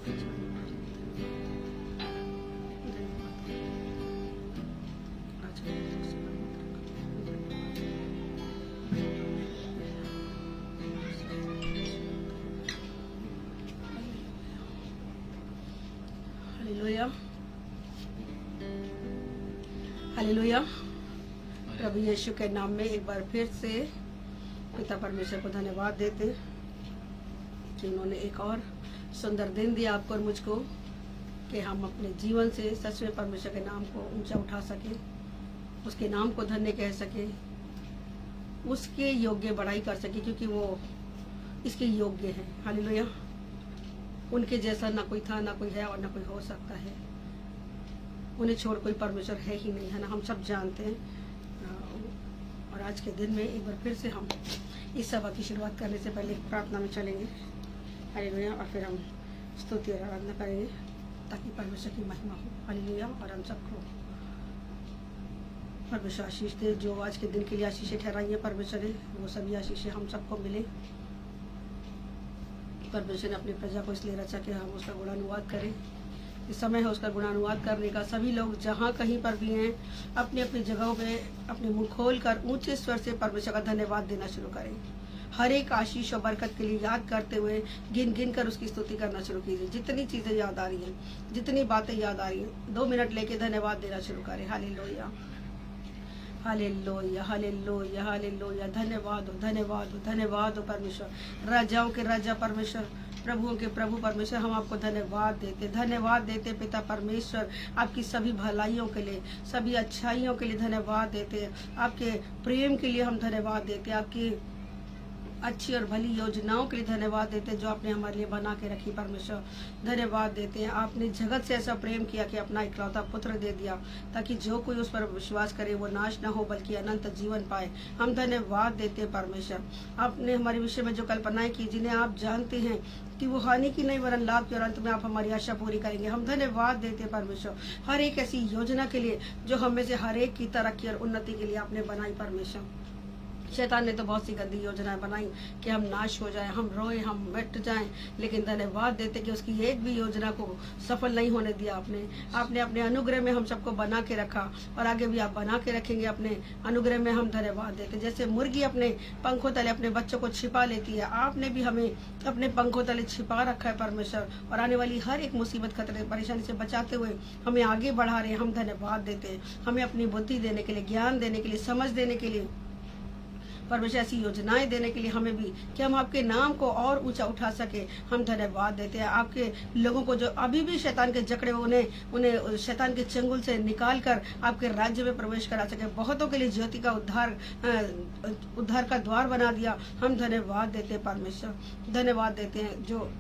Hallelujah, hallelujah. प्रभु यीशु के नाम में एक बार फिर से पिता परमेश्वर को धन्यवाद देते कि उन्होंने एक और सुंदर दिन दिया आपको और मुझको, कि हम अपने जीवन से सच में परमेश्वर के नाम को ऊंचा उठा सके, उसके नाम को धन्य कह सके, उसके योग्य बड़ाई कर सके, क्योंकि वो इसके योग्य है। हालेलुया। उनके जैसा ना कोई था, ना कोई है और ना कोई हो सकता है। उन्हें छोड़ कोई परमेश्वर है ही नहीं, है ना, हम सब जानते हैं। और आज के दिन में एक बार फिर से हम इस सभा की शुरुआत करने से पहले प्रार्थना में चलेंगे। हालेलुया। और फिर हम स्तुति और आराधना करेंगे ताकि परमेश्वर की महिमा हो। हालेलुया। और हम सबको परमेश्वर आशीष दे। जो आज के दिन के लिए आशीषें ठहराई है परमेश्वर ने, वो सभी आशीषें हम सबको मिले। परमेश्वर ने अपनी प्रजा को इसलिए रचा कि हम उसका गुणानुवाद करें। इस समय है उसका गुणानुवाद करने का। सभी लोग जहाँ कहीं पर भी हैं, अपनी अपनी जगहों पे अपने मुंह खोल कर ऊंचे स्वर से परमेश्वर का धन्यवाद देना शुरू करें। हर एक आशीष और बरकत के लिए याद करते हुए गिन गिन कर उसकी स्तुति करना शुरू कीजिए। जितनी चीजें याद आ रही हैं, जितनी बातें याद आ रही हैं, 2 मिनट लेके धन्यवाद देना शुरू करें। Hallelujah, hallelujah, hallelujah, hallelujah. धन्यवाद हो, धन्यवाद हो, धन्यवाद हो परमेश्वर, राजाओं के राजा परमेश्वर, प्रभुओं के प्रभु परमेश्वर। हम आपको धन्यवाद देते, धन्यवाद देते पिता परमेश्वर, आपकी सभी भलाइयों के लिए, सभी अच्छाइयों के लिए धन्यवाद देते, आपके प्रेम के लिए हम धन्यवाद देते, आपकी अच्छी और भली योजनाओं के लिए धन्यवाद देते जो आपने हमारे लिए बना के रखी परमेश्वर। धन्यवाद देते हैं, आपने जगत से ऐसा प्रेम किया कि अपना इकलौता पुत्र दे दिया, ताकि जो कोई उस पर विश्वास करे वो नाश न हो बल्कि अनंत जीवन पाए। हम धन्यवाद देते हैं परमेश्वर। आपने हमारे विषय में जो कल्पनाएं की, जिन्हें आप जानते हैं कि वो हानि की नहीं वरन लाभ की, और अंत में आप हमारी आशा पूरी करेंगे। हम धन्यवाद देते हैं परमेश्वर, हर एक ऐसी योजना के लिए जो हमें से हर एक की तरक्की और उन्नति के लिए आपने बनाई परमेश्वर। शैतान ने तो बहुत सी गंदी योजनाएं बनाई कि हम नाश हो जाएं, हम रोए, हम मिट जाएं, लेकिन धन्यवाद देते कि उसकी एक भी योजना को सफल नहीं होने दिया। आपने अपने अनुग्रह में हम सबको बना के रखा, और आगे भी आप बना के रखेंगे अपने अनुग्रह में। हम धन्यवाद देते, जैसे मुर्गी अपने पंखों तले अपने बच्चों को छिपा लेती है, आपने भी हमें अपने पंखों तले छिपा रखा है परमेश्वर, और आने वाली हर एक मुसीबत, खतरे, परेशानी से बचाते हुए हमें आगे बढ़ा रहे हैं। हम धन्यवाद देते हैं, हमें अपनी बुद्धि देने के लिए, ज्ञान देने के लिए, समझ देने के लिए, परमेश्वर ऐसी योजनाएं देने के लिए हमें भी, कि हम आपके नाम को और ऊंचा उठा सके। हम धन्यवाद देते हैं आपके लोगों को जो अभी भी शैतान के जकड़े, उन्हें शैतान के चंगुल से निकाल कर आपके राज्य में प्रवेश करा सके। बहुतों के लिए ज्योति का उद्धार का द्वार बना दिया। हम धन्यवाद देते हैं परमेश्वर, धन्यवाद देते हैं। जो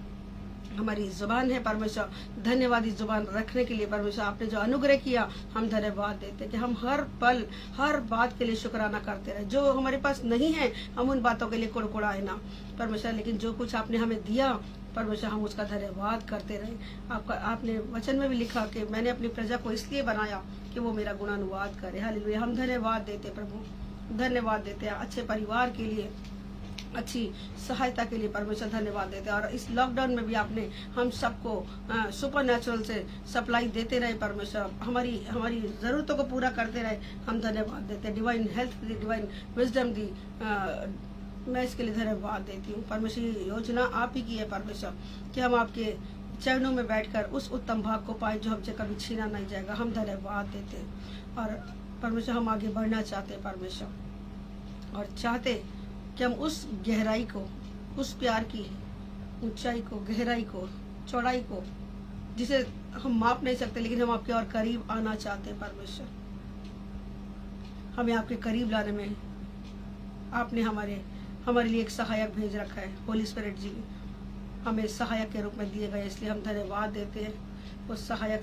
हमारी जुबान है परमेश्वर, धन्यवादी जुबान रखने के लिए परमेश्वर आपने जो अनुग्रह किया, हम धन्यवाद देते कि हम हर पल हर बात के लिए शुक्राना करते रहे। जो हमारे पास नहीं है हम उन बातों के लिए कुड़कुड़ाए ना परमेश्वर, लेकिन जो कुछ आपने हमें दिया परमेश्वर हम उसका धन्यवाद करते रहे। आपने वचन में भी लिखा कि मैंने अपनी प्रजा को इसलिए बनाया कि वो मेरा गुणानुवाद करे। हालेलुया। हम धन्यवाद देते प्रभु, धन्यवाद देते हैं अच्छे परिवार के लिए, अच्छी सहायता के लिए परमेश्वर धन्यवाद देते हैं। और इस लॉकडाउन में भी आपने हम सबको सुपर नेचुरल से सप्लाई देते रहे परमेश्वर, हमारी ज़रूरतों को पूरा करते रहे। हम धन्यवाद देते हैं। डिवाइन हेल्थ दी, डिवाइन विजडम दी, मैं इसके लिए धन्यवाद देती हूँ परमेश्वर। योजना आप ही की है परमेश्वर, कि हम आपके चरणों में बैठकर उस उत्तम भाग को पाए जो हमसे कभी छीना नहीं जाएगा। हम धन्यवाद देते हैं। और परमेश्वर हम आगे बढ़ना चाहते हैं परमेश्वर, और चाहते कि हम उस गहराई को, उस प्यार की ऊंचाई को, गहराई को, चौड़ाई को, जिसे हम माप नहीं सकते, लेकिन हम आपके और करीब आना चाहते हैं परमेश्वर। हमें आपके करीब लाने में आपने हमारे लिए एक सहायक भेज रखा है। होली स्पिरिट जी हमें सहायक के रूप में दिए गए, इसलिए हम धन्यवाद देते हैं। उस सहायक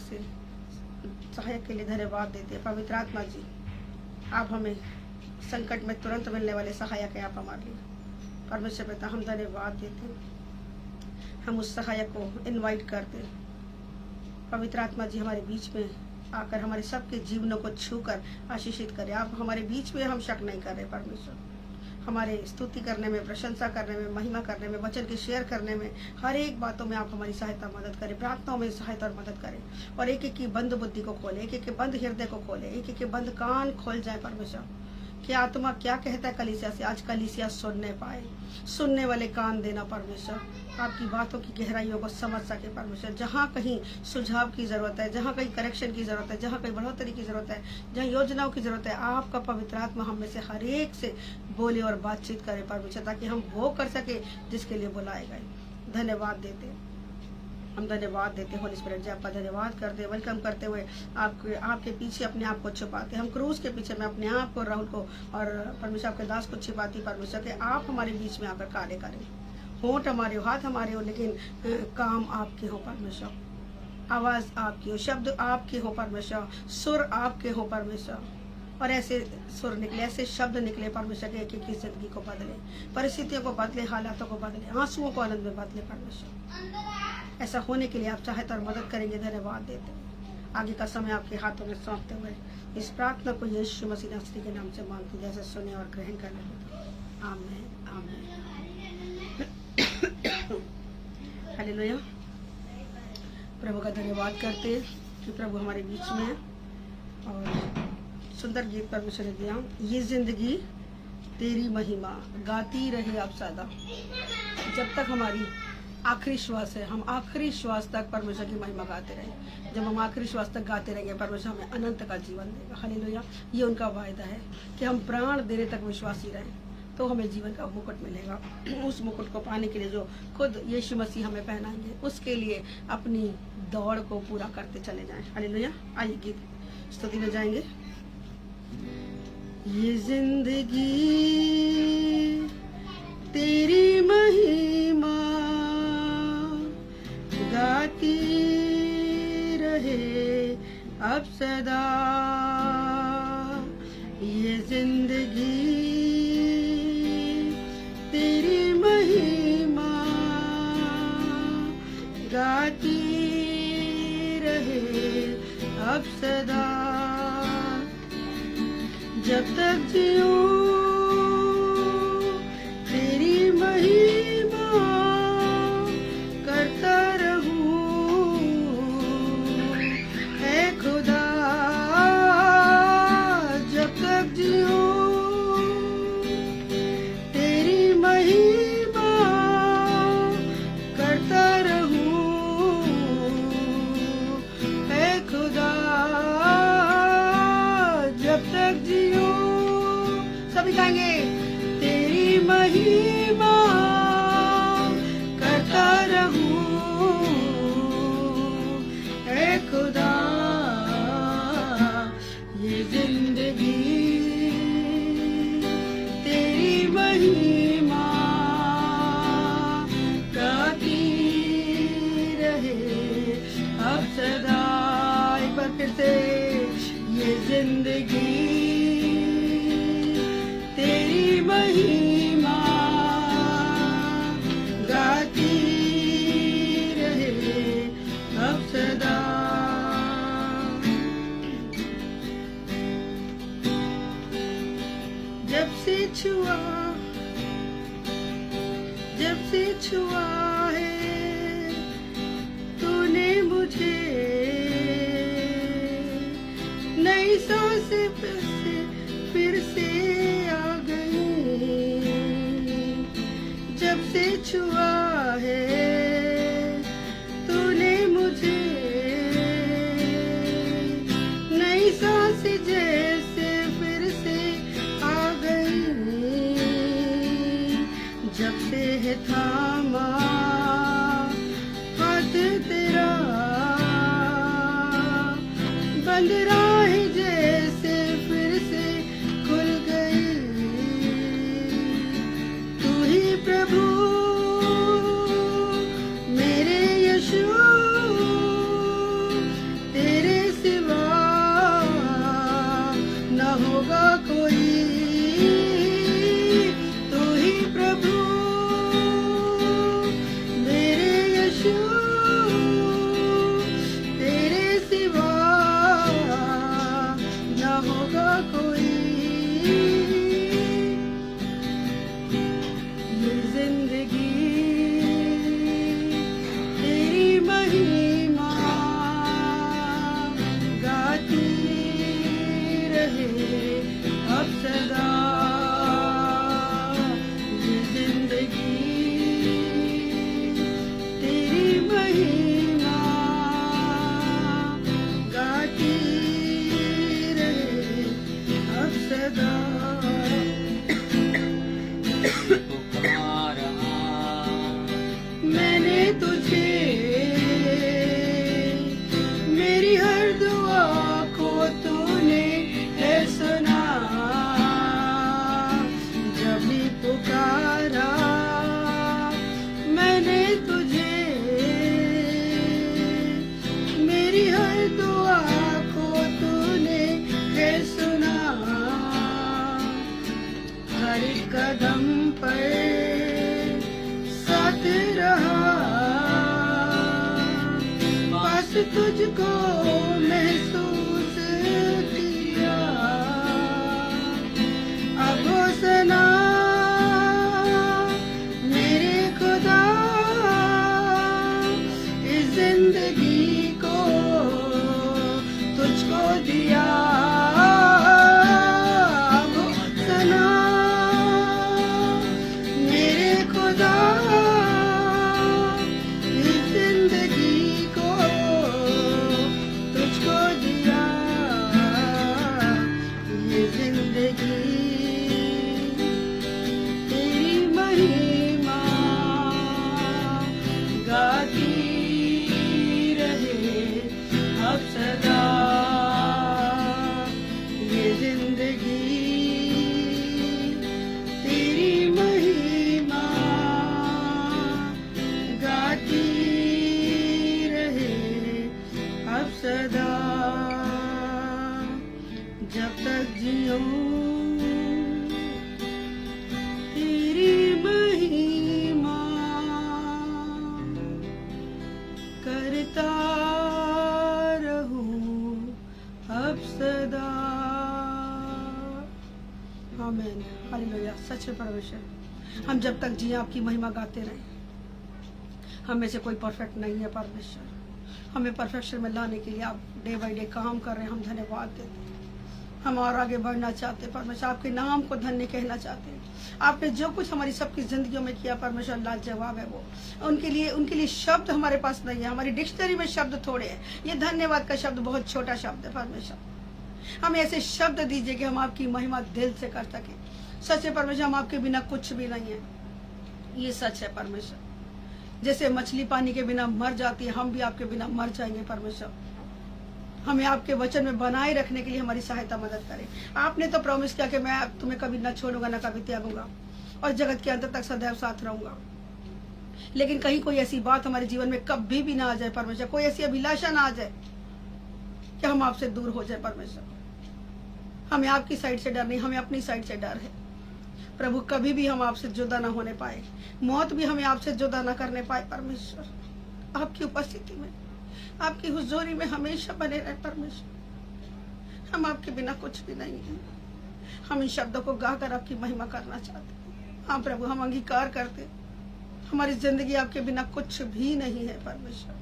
के लिए धन्यवाद देते हैं। पवित्र आत्मा जी, आप हमें संकट में तुरंत मिलने वाले सहायक है आप हमारे लिए परमेश्वर पिता। हम धन्यवाद देते हैं। हम उस सहायक को इनवाइट करते हैं। पवित्र आत्मा जी हमारे बीच में आकर हमारे सबके जीवनों को छूकर आशीषित करें। आप हमारे बीच में, हम शक नहीं कर रहे परमेश्वर, हमारे स्तुति करने में, प्रशंसा करने में, महिमा करने में, वचन के शेयर करने में, हर एक बातों में आप हमारी सहायता मदद करें, प्रार्थनाओं में सहायता और मदद करें, और एक एक की बंद बुद्धि को खोले, एक एक के बंद हृदय को खोले, एक एक के बंद कान खोल जाए परमेश्वर। कि आत्मा क्या कहता है कलीसिया से, आज कलीसिया सुनने पाए, सुनने वाले कान देना परमेश्वर, आपकी बातों की गहराइयों को समझ सके परमेश्वर। जहाँ कहीं सुझाव की जरूरत है, जहाँ कहीं करेक्शन की जरूरत है, जहाँ कहीं बढ़ोतरी की जरूरत है, जहाँ योजनाओं की जरूरत है, आपका पवित्र आत्मा हम में से हर एक से बोले और बातचीत करे परमेश्वर, ताकि हम वो कर सके जिसके लिए बुलाए गए। धन्यवाद देते, हम धन्यवाद देते होली स्पिरिट जी, आपका धन्यवाद करते, वेलकम करते हुए आपके पीछे अपने आप को छुपाते, हम क्रूज के पीछे मैं अपने आप को, राहुल को और परमेश्वर आपके दास को छिपाती परमेश्वर के आप हमारे बीच में आकर कार्य करें। होंठ हमारे हो, हाथ हमारे हो, लेकिन काम आपके हो परमेश्वर, आवाज आपकी हो, शब्द आपके हो परमेश्वर, सुर आपके हो परमेश्वर, और ऐसे सुर निकले, ऐसे शब्द निकले परमेश्वर के एक एक की जिंदगी को बदले, परिस्थितियों को बदले, हालातों को बदले, आंसुओं को आनंद में बदले परमेश्वर। ऐसा होने के लिए आप सहायता और मदद करेंगे, धन्यवाद देते हैं। आगे का समय आपके हाथों में सौंपते हुए इस प्रार्थना को यीशु मसीह नासरी के नाम से मांगते, जैसे सुने और ग्रहण करने। आमीन आमीन। हालेलुया। प्रभु का धन्यवाद करते कि प्रभु हमारे बीच में है, और सुंदर गीत परमेश्वर ने दिया, ये जिंदगी तेरी महिमा गाती रहे अब सदा। जब तक हमारी आखिरी श्वास है, हम आखिरी श्वास तक परमेश्वर की महिमा गाते रहे। जब हम आखिरी श्वास तक गाते रहेंगे, परमेश्वर हमें अनंत का जीवन देगा। हालेलुया। ये उनका वायदा है कि हम प्राण देने तक विश्वासी रहें, तो हमें जीवन का मुकुट मिलेगा। उस मुकुट को पाने के लिए जो खुद यीशु मसीह हमें पहनाएंगे, उसके लिए अपनी दौड़ को पूरा करते चले जाएं। हालेलुया। आइए गीत स्तुति में जाएंगे। ये जिंदगी तेरी महिमा गाती रहे अब सदा। ये जिंदगी तेरी महिमा गाती रहे अब सदा। जब तक जीऊं तेरी महिमा करता रहूं, ऐ खुदा। जब तक जीऊं तेरी महिमा करता रहूं, ऐ खुदा। जब तक जीऊं, सभी गाएंगे, तेरी महिमा करता रहूं, ऐ खुदा। ये जिंदगी तेरी महिमा गाती रहे अब सदा। एक बार फिर से, ये जिंदगी तेरी महिमा गाती रहे अब सदा। जब से छुआ है तूने मुझे, नई सांसें फिर से आ गई। जब से छुआ है तूने मुझे, नई सांसें जैसे फिर से आ गई। जब से है थामा हाथ तेरा, बंद राह जैसे फिर से खुल गई। तू ही प्रभु तुझको महसूस किया, अब हो सना मेरे खुदा, इस जिंदगी को तुझको दिया। अब हो सना मेरे खुदा, इस जिंदगी को तुझको दिया। ये जिंदगी तेरी महिमा गाती रहे अब सदा। ये जिंदगी तेरी महिमा गाती रहे अब सदा। जब तक जियूं तेरी महिमा करता रहूं अब सदा। आमीन, हालेलुया। सच है परमेश्वर, हम जब तक जिए आपकी महिमा गाते रहें। हम में से कोई परफेक्ट नहीं है परमेश्वर, हमें परफेक्शन में लाने के लिए आप डे बाय डे काम कर रहे हैं। हम धन्यवाद देते हैं। हम और आगे बढ़ना चाहते हैं परमेश्वर, आपके नाम को धन्य कहना चाहते हैं। आपने जो कुछ हमारी सबकी जिंदगियों में किया परमेश्वर, लाजवाब है वो। उनके लिए शब्द हमारे पास नहीं है, हमारी डिक्शनरी में शब्द थोड़े हैं। ये धन्यवाद का शब्द बहुत छोटा शब्द है परमेश्वर। हमें ऐसे शब्द दीजिए कि हम आपकी महिमा दिल से कर सके। सच है परमेश्वर, हम आपके बिना कुछ भी नहीं है, ये सच है परमेश्वर। जैसे मछली पानी के बिना मर जाती है, हम भी आपके बिना मर जाएंगे परमेश्वर। हमें आपके वचन में बनाए रखने के लिए हमारी सहायता मदद करें। आपने तो प्रॉमिस किया कि मैं तुम्हें कभी न छोड़ूंगा न कभी त्यागूंगा और जगत के अंत तक सदैव साथ रहूंगा। लेकिन कहीं कोई ऐसी बात हमारे जीवन में कभी भी ना आ जाए परमेश्वर, कोई ऐसी अभिलाषा ना आ जाए कि हम आपसे दूर हो जाए परमेश्वर। हमें आपकी साइड से डर नहीं, हमें अपनी साइड से डर है प्रभु। कभी भी हम आपसे जुदा ना होने पाए, मौत भी हमें आपसे जुदा ना करने पाए परमेश्वर। आपकी उपस्थिति में, आपकी हुजूरी में हमेशा बने रहे परमेश्वर। हम आपके बिना कुछ भी नहीं है। हम इन शब्दों को गाकर आपकी महिमा करना चाहते हैं। हाँ प्रभु, हम अंगीकार करते, हमारी जिंदगी आपके बिना कुछ भी नहीं है परमेश्वर।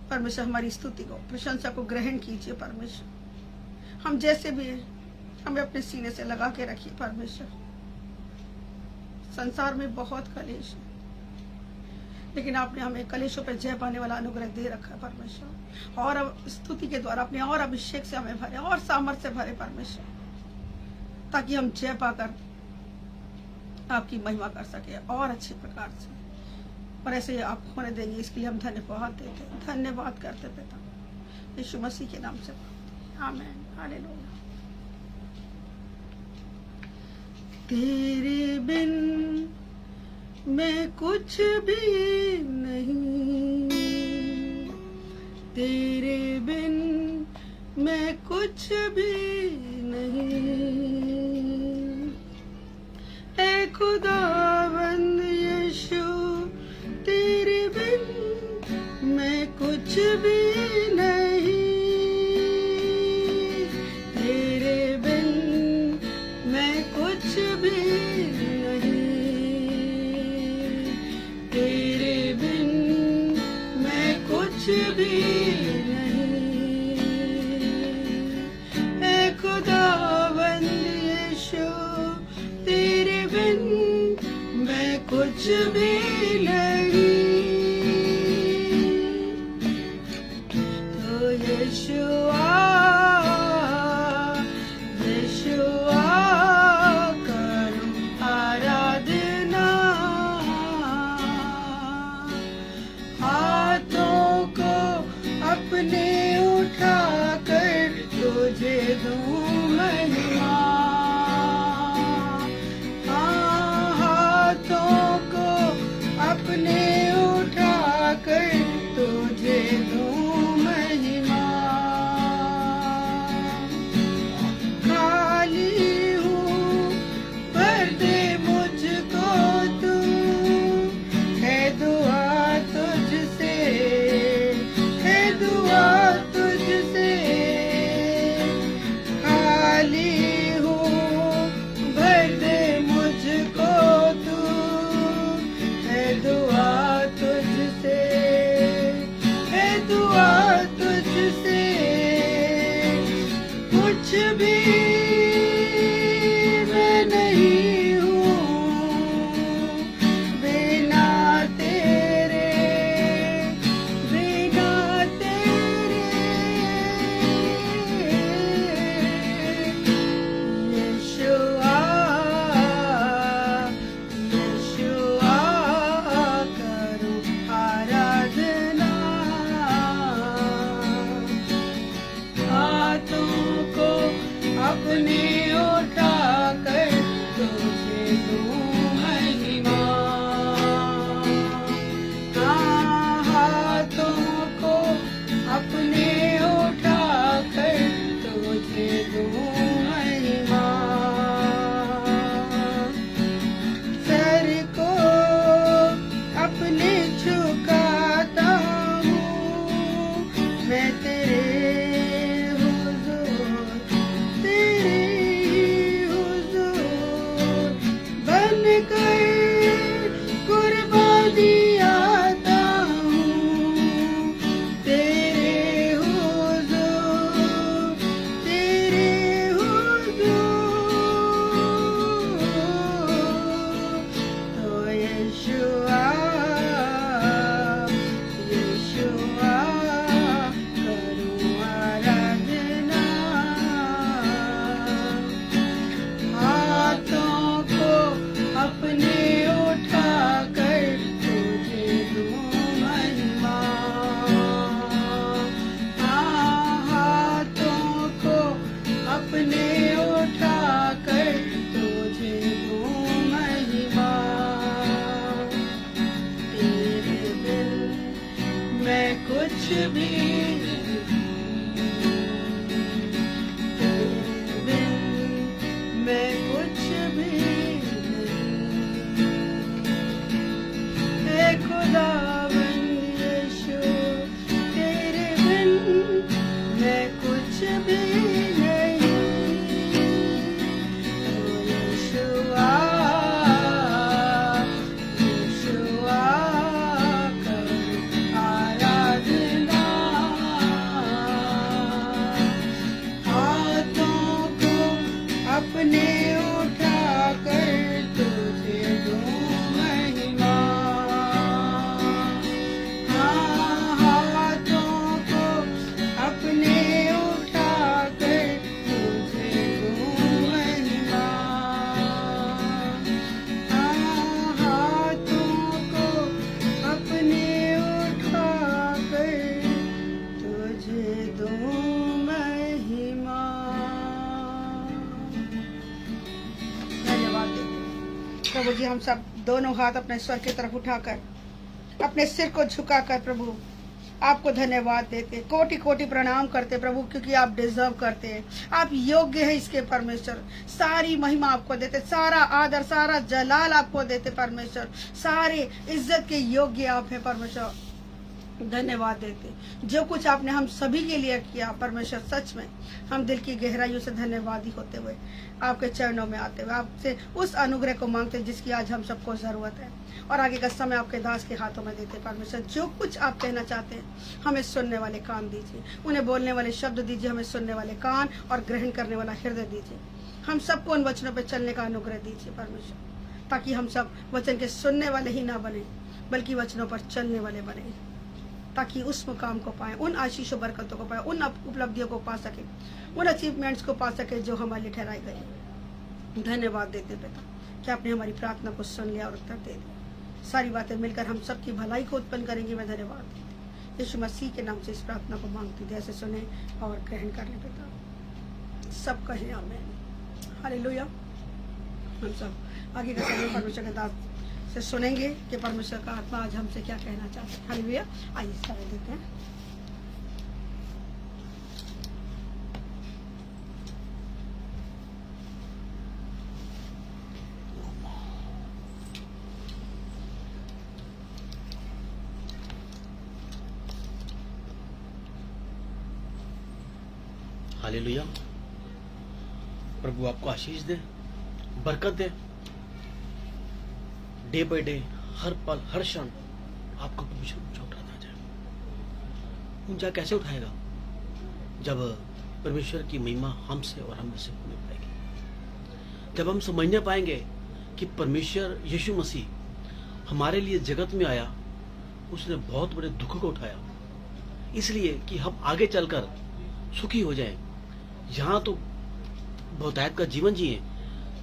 परमेश्वर हमारी स्तुति को, प्रशंसा को ग्रहण कीजिए परमेश्वर। हम जैसे भी हैं हमें अपने सीने से लगा के रखिए परमेश्वर। संसार में बहुत कलेश है, लेकिन आपने हमें कलेशों पर जय पाने वाला अनुग्रह दे रखा है परमेश्वर। और अब स्तुति के द्वारा अपने और अभिषेक से हमें भरे और सामर्थ्य से भरे परमेश्वर, ताकि हम जय पाकर आपकी महिमा कर सके और अच्छे प्रकार से। और ऐसे ही आप होने देंगे, इसके लिए हम धन्यवाद देते, धन्यवाद करते पिता, यीशु मसीह के नाम से। आमीन, हालेलुया। तेरे बिन मैं कुछ भी नहीं, तेरे बिन मैं कुछ भी नहीं। ऐ खुदावंद यीशु, तेरे बिन मैं कुछ भी नहीं। तेरे बिन मैं कुछ भी नहीं। तेरे बिन मैं कुछ भी नहीं। ऐ खुदावंद यीशु, तेरे बिन मैं कुछ भी नहीं। तो यीशुआ, यीशुआ करूं आराधना, हाथों को अपने उठाकर तुझे दूं महिमा। हाथों को अपने उठाकर तुझे दूं महिमा। खाली हूँ भर दे मुझको तू, है दुआ तुझसे भी तेरे बिन मैं कुछ भी नहीं। हे खुदावंद यीशु तेरे बिन मैं कुछ भी नहीं। ओ यीशुआ यीशुआ कर आराधना। हाथों को अपने उठाकर तुझे दूं महिमा। हाथों को अपने उठाकर तुझे दूं महिमा। हाथों को अपने उठाकर तुझे दूं महिमा। धन्यवाद देते प्रभु जी। हम सब दोनों हाथ अपने स्वर की तरफ उठाकर अपने सिर को झुकाकर प्रभु आपको धन्यवाद देते, कोटि कोटि प्रणाम करते प्रभु, क्योंकि आप डिजर्व करते हैं। आप योग्य है इसके परमेश्वर। सारी महिमा आपको देते, सारा आदर सारा जलाल आपको देते परमेश्वर। सारे इज्जत के योग्य आप है परमेश्वर। धन्यवाद देते जो कुछ आपने हम सभी के लिए किया परमेश्वर। सच में हम दिल की गहराइयों से धन्यवादी होते हुए आपके चरणों में आते हुए आपसे उस अनुग्रह को मांगते जिसकी आज हम सबको जरूरत है। और आगे का समय आपके दास के हाथों में देते परमेश्वर। जो कुछ आप कहना चाहते हैं हमें सुनने वाले कान दीजिए, उन्हें बोलने वाले शब्द दीजिए, हमें सुनने वाले कान और ग्रहण करने वाला हृदय दीजिए। हम सबको उन वचनों पर चलने का अनुग्रह दीजिए परमेश्वर, ताकि हम सब वचन के सुनने वाले ही ना बने बल्कि वचनों पर चलने वाले बने, ताकि उस मुकाम को पाए, उन आशीषों बरकतों को पाए, उन उपलब्धियों को पा सके, उन अचीवमेंट्स को पा सके जो हमारे लिए ठहराई गई। धन्यवाद देते पिता कि आपने हमारी प्रार्थना को सुन लिया और उत्तर दे दिया। सारी बातें मिलकर हम सबकी भलाई को उत्पन्न करेंगी। मैं धन्यवाद देती यीशु मसीह के नाम से इस प्रार्थना को मांगती हूँ। ऐसे सुने और ग्रहण कर ले पिता। सब कहें आमीन। हालेलुया। हम सब आगे का समय परमेश्वर के दास से सुनेंगे कि परमेश्वर का आत्मा आज हमसे क्या कहना चाहते हैं। हालेलुया। आइए समय देते हैं। हालेलुया। प्रभु आपको आशीष दे, बरकत दे। डे बाय डे, हर पल हर क्षण आपको परमेश्वर ऊंचा उठाता जाए। ऊंचा कैसे उठाएगा? जब परमेश्वर की महिमा हमसे और हम से होने पाएगी, जब हम समझने पाएंगे कि परमेश्वर यीशु मसीह हमारे लिए जगत में आया, उसने बहुत बड़े दुख को उठाया इसलिए कि हम आगे चलकर सुखी हो जाएं। यहाँ तो बहुतायत का जीवन जिए,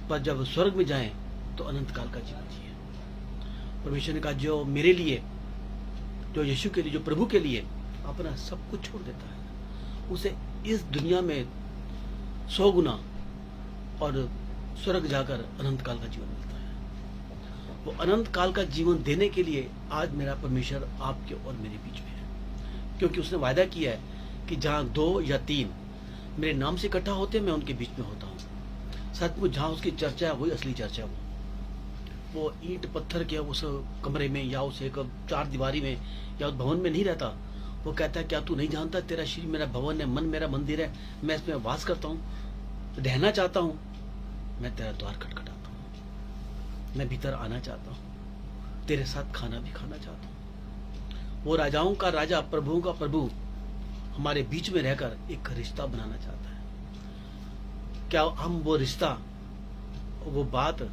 पर जब स्वर्ग में जाएं तो अनंत काल का जीवन जिए। परमेश्वर ने कहा जो मेरे लिए, जो यीशु के लिए, जो प्रभु के लिए अपना सब कुछ छोड़ देता है, उसे इस दुनिया में 100 गुना और स्वर्ग जाकर अनंत काल का जीवन मिलता है। वो अनंत काल का जीवन देने के लिए आज मेरा परमेश्वर आपके और मेरे बीच में है, क्योंकि उसने वायदा किया है कि जहां 2 या 3 मेरे नाम से इकट्ठा होते, मैं उनके बीच में होता हूँ। सचमुच जहां उसकी चर्चा है वही असली चर्चा है। वो ईंट पत्थर के उस कमरे में या उस एक 4 दीवारी में या उस भवन में नहीं रहता। वो कहता है क्या तू नहीं जानता, तेरा शरीर मेरा भवन है, मन मेरा मंदिर है, मैं इसमें वास करता हूँ, रहना चाहता हूँ। मैं तेरा द्वार खटखटाता हूँ, मैं भीतर आना चाहता हूँ, तेरे साथ खाना भी खाना चाहता हूँ। वो राजाओं का राजा, प्रभुओं का प्रभु हमारे बीच में रहकर एक रिश्ता बनाना चाहता है। क्या हम वो रिश्ता, वो बात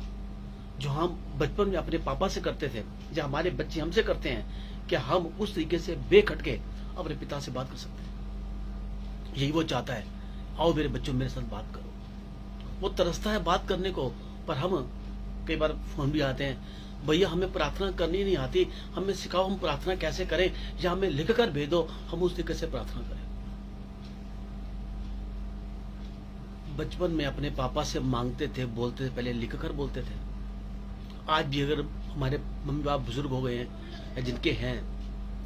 जो हम बचपन में अपने पापा से करते थे, जो हमारे बच्चे हमसे करते हैं, क्या हम उस तरीके से बेखटके अपने पिता से बात कर सकते हैं? यही वो चाहता है। आओ मेरे बच्चों, मेरे साथ बात करो। वो तरसता है बात करने को, पर हम कई बार फोन भी आते हैं, भैया हमें प्रार्थना करनी नहीं आती, हमें सिखाओ हम प्रार्थना कैसे करें, या हमें लिख कर भेजो, हम उस तरीके से प्रार्थना करें। बचपन में अपने पापा से मांगते थे, बोलते थे, पहले लिख कर बोलते थे। आज भी अगर हमारे मम्मी बाप बुजुर्ग हो गए हैं, या जिनके हैं,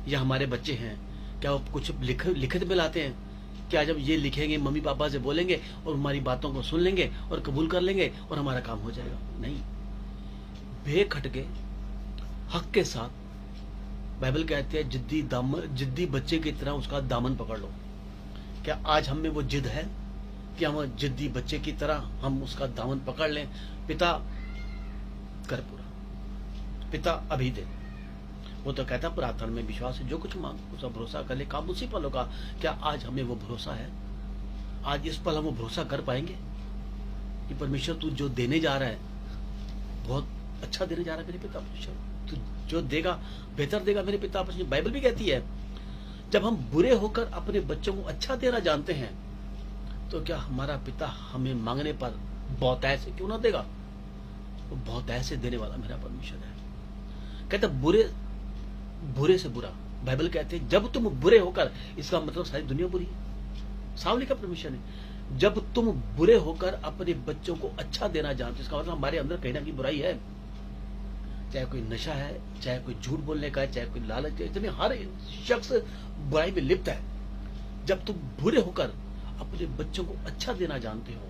या हमारे बच्चे हैं, क्या वो कुछ लिखित में लाते हैं? क्या जब ये लिखेंगे मम्मी पापा से बोलेंगे और हमारी बातों को सुन लेंगे और कबूल कर लेंगे और हमारा काम हो जाएगा? नहीं, बेखटके हक के साथ बाइबल कहती है जिद्दी बच्चे की तरह उसका दामन पकड़ लो। क्या आज हम में वो जिद है कि हम जिद्दी बच्चे की तरह हम उसका दामन पकड़ लें? पिता कर पूरा, पिता अभी दे। वो तो कहता प्रार्थना में विश्वास है, जो कुछ मांग उसका भरोसा कर ले, काम उसी पल होगा। क्या आज हमें वो भरोसा है? आज इस पल हम वो भरोसा कर पाएंगे कि परमेश्वर तू जो देने जा रहा है बहुत अच्छा देने जा रहा है मेरे पिता परमेश्वर, तू जो देगा बेहतर देगा मेरे पिता परमेश्वर। बाइबल भी कहती है जब हम बुरे होकर अपने बच्चों को अच्छा देना जानते हैं तो क्या हमारा पिता हमें मांगने पर बहुतायत से क्यों ना देगा? वो बहुतायत से देने वाला मेरा परमेश्वर है। कहता बुरे से बुरा, बाइबल कहते हैं जब तुम बुरे होकर, इसका मतलब सारी दुनिया बुरी है, साफ लिखा परमेश्वर ने। जब तुम बुरे होकर अपने बच्चों को अच्छा देना जानते, इसका मतलब हमारे अंदर कहीं ना कहीं बुराई है, चाहे कोई नशा है, चाहे कोई झूठ बोलने का है, चाहे कोई लालच है, इतने हर शख्स बुराई में लिप्त है। जब तुम बुरे होकर अपने बच्चों को अच्छा देना जानते हो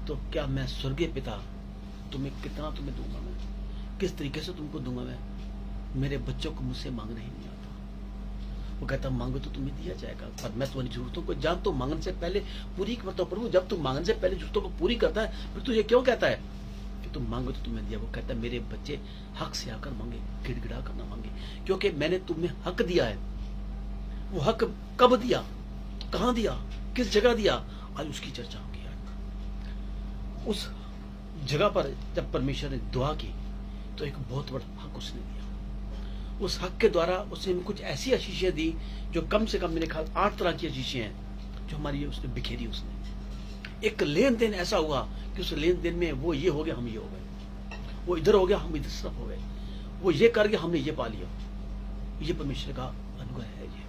तो क्या मैं स्वर्गीय पिता कितना तुम्हें दूंगा, मैं किस तरीके से तुमको दूंगा। मैं मेरे बच्चों को मुझसे मांगना ही नहीं आता। वो कहता मांगो तो तुम्हें दिया जाएगा, पर मैं तुम्हारी जरूरतों को जानता हूं, मांगने से पहले पूरी करता हूं। प्रभु जब तुम मांगने से पहले जरूरतों को पूरी करता है फिर तुझे क्यों कहता है कि तुम मांगो तो तुम्हें दिया? वो कहता है मेरे बच्चे हक से आकर मांगे, गिड़गिड़ा कर ना मांगे, क्योंकि मैंने तुम्हें हक दिया है। वो हक कब दिया, कहां दिया, किस जगह दिया, आज उसकी चर्चा होगी। उस जगह पर जब परमेश्वर ने दुआ की तो एक बहुत बड़ा हक उसने दिया। उस हक के द्वारा उसने कुछ ऐसी आशीषें दी जो कम से कम मेरे ख्याल 8 तरह की आशीषें हैं जो हमारी उसने बिखेरी। उसने एक लेन देन ऐसा हुआ कि उस लेन देन में वो ये हो गया, हम ये हो गए, वो इधर हो गया, हम इधर तरफ हो गए, वो ये कर गया, हमने ये पा लिया। ये परमेश्वर का अनुग्रह है, ये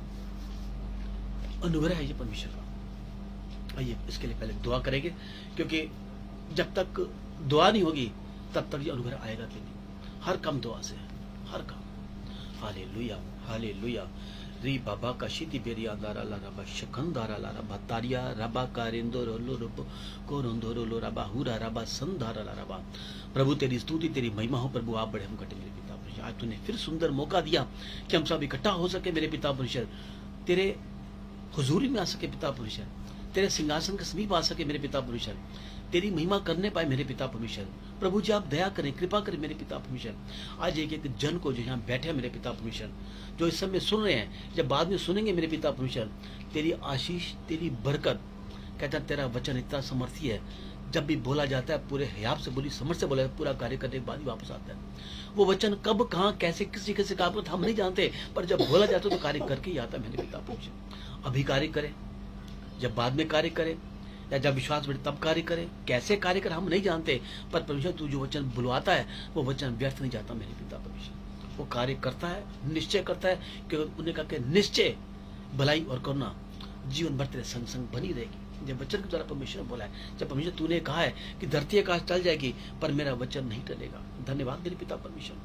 अनुग्रह है, ये परमेश्वर का। आइए इसके लिए पहले दुआ करेंगे, क्योंकि जब तक दुआ नहीं होगी तब तक ये अनुग्रह आएगा कि नहीं। हर काम दुआ से है, हर काम। Hallelujah, hallelujah. री बाबा का शीति बेरिया दारा ला रबा शकंदारा ला रबा तारिया रबा कारिंदो रोलो रबो कोरोंदो रोलो रबा हुरा रबा संधारा ला रबा। प्रभु तेरी स्तुति, तेरी महिमा हो। प्रभु आप बड़े हम घटे मेरे पिता परमेश्वर। आज तूने फिर सुंदर मौका दिया कि हम सब इकट्ठा हो सके मेरे पिता परमेश्वर, तेरे हुजूरी में आ सके पिता परमेश्वर, तेरे सिंहासन के समीप आ सके मेरे पिता परमेश्वर, तेरी महिमा करने पाए मेरे पिता परमेश्वर। प्रभु जी आप दया करें, कृपा करें मेरे पिता परमेश्वर। आज एक एक जन को जो यहाँ बैठे हैं मेरे पिता परमेश्वर, जो इस समय सुन रहे हैं, जब बाद में सुनेंगे मेरे पिता परमेश्वर, तेरी आशीष, तेरी बरकत। कहता तेरा वचन इतना समर्थी है, जब भी बोला जाता है पूरे हयाब से बोली, समझ से बोला, पूरा कार्य करने के बाद ही वापस आता है। वो वचन कब, कहाँ, कैसे, किस तरीके से काम हम नहीं जानते, पर जब बोला जाता है तो कार्य करके ही आता है मेरे पिता परमेश्वर। अभी कार्य करे, जब बाद में कार्य करे, या जब विश्वास बढ़े तब कार्य करे, कैसे कार्य करे हम नहीं जानते, पर परमेश्वर तू जो वचन बुलवाता है वो वचन व्यर्थ नहीं जाता मेरे पिता परमेश्वर। वो कार्य करता है, निश्चय करता है, क्योंकि उन्हें कहा कि निश्चय भलाई और करुणा जीवन भर तेरे संग संग बनी रहेगी। जब वचन के द्वारा परमेश्वर ने बोला है, जब परमेश्वर तूने कहा है कि धरती आकाश टल जाएगी पर मेरा वचन नहीं टलेगा। धन्यवाद मेरे पिता परमेश्वर,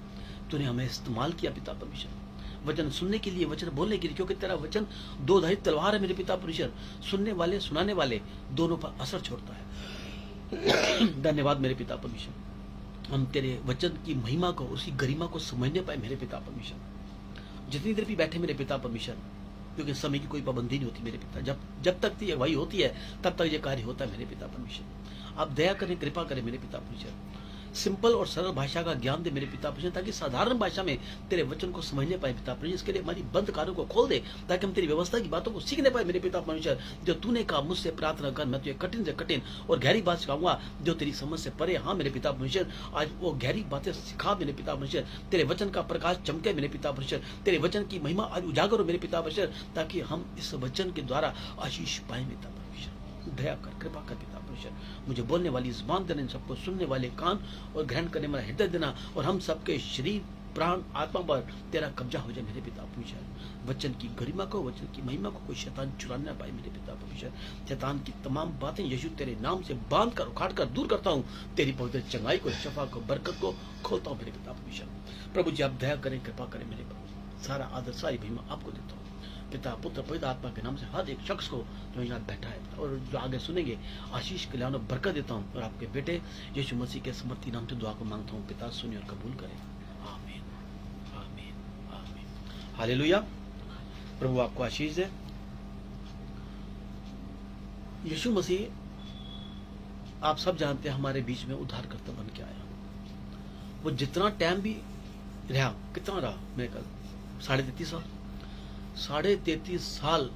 तूने हमें इस्तेमाल किया पिता परमेश्वर, वचन सुनने के लिए, वचन बोलने के लिए, क्योंकि तेरा वचन 2 धारी तलवार है मेरे पिता परमेश्वर, सुनने वाले सुनाने वाले दोनों पर असर छोड़ता है। धन्यवाद मेरे पिता परमेश्वर, हम तेरे वचन की महिमा को, उसकी गरिमा को समझने पाए मेरे पिता परमेश्वर। जितनी देर भी बैठे मेरे पिता परमेश्वर, क्योंकि समय की कोई पाबंदी नहीं होती मेरे पिता, जब तक ये अगुवाई होती है तब तक ये कार्य होता है मेरे पिता परमेश्वर। आप दया करें, कृपा करें मेरे पिता परमेश्वर, सिंपल और सरल भाषा का ज्ञान दे मेरे पिता परमेश्वर, ताकि साधारण भाषा में तेरे वचन को समझने पाए पिता परमेश्वर। इसके लिए हमारी बंद कानों को खोल दे ताकि हम तेरी व्यवस्था की बातों को सीखने पाए मेरे पिता परमेश्वर। जो तूने कहा मुझसे प्रार्थना कर, मैं तुझे कठिन से कठिन और गहरी बात सिखाऊंगा जो तेरी समझ से परे। हाँ मेरे पिता परमेश्वर, आज वो गहरी बातें सिखा मेरे पिता परमेश्वर, तेरे वचन का प्रकाश चमके मेरे पिता परमेश्वर, तेरे वचन की महिमा आज उजागर हो मेरे पिता परमेश्वर, ताकि हम इस वचन के द्वारा आशीष पाए पिता परमेश्वर। दया कर, कृपा कर पिता परमेश्वर, मुझे बोलने वाली जुबान देना, इन सबको सुनने वाले कान और ग्रहण करने वाला हृदय देना, और हम सबके शरीर, प्राण, आत्मा पर तेरा कब्जा हो जाए मेरे पिता परमेश्वर। वचन की गरिमा को, वचन की महिमा को कोई शैतान चुराने ना पाए मेरे पिता परमेश्वर। शैतान की तमाम बातें यीशु तेरे नाम से बांध कर, उखाड़ कर दूर करता हूँ। तेरी पवित्र चंगाई को, शफा को, बरकत को खोलता हूँ मेरे पिता परमेश्वर। प्रभु जी आप दया करें, कृपा करें मेरे पर, सारा आदर, सारी महिमा आपको देता हूँ। पिता पुत्र पवित्र आत्मा के नाम से हर एक शख्स को जो यहाँ बैठा है और जो आगे सुनेंगे आशीष कल्याण और बरकत देता हूँ और आपके बेटे यीशु मसीह के समर्थी नाम से दुआ को मांगता हूँ। पिता सुनिए और कबूल करें। आमीन आमीन आमीन। हालेलुया। प्रभु आपको आशीष दे। यीशु मसीह आप सब जानते हैं हमारे बीच में उद्धारकर्ता बन के आया। वो जितना टाइम भी रहा, कितना रहा, मेरे कल 33.5 साल, 33.5 साल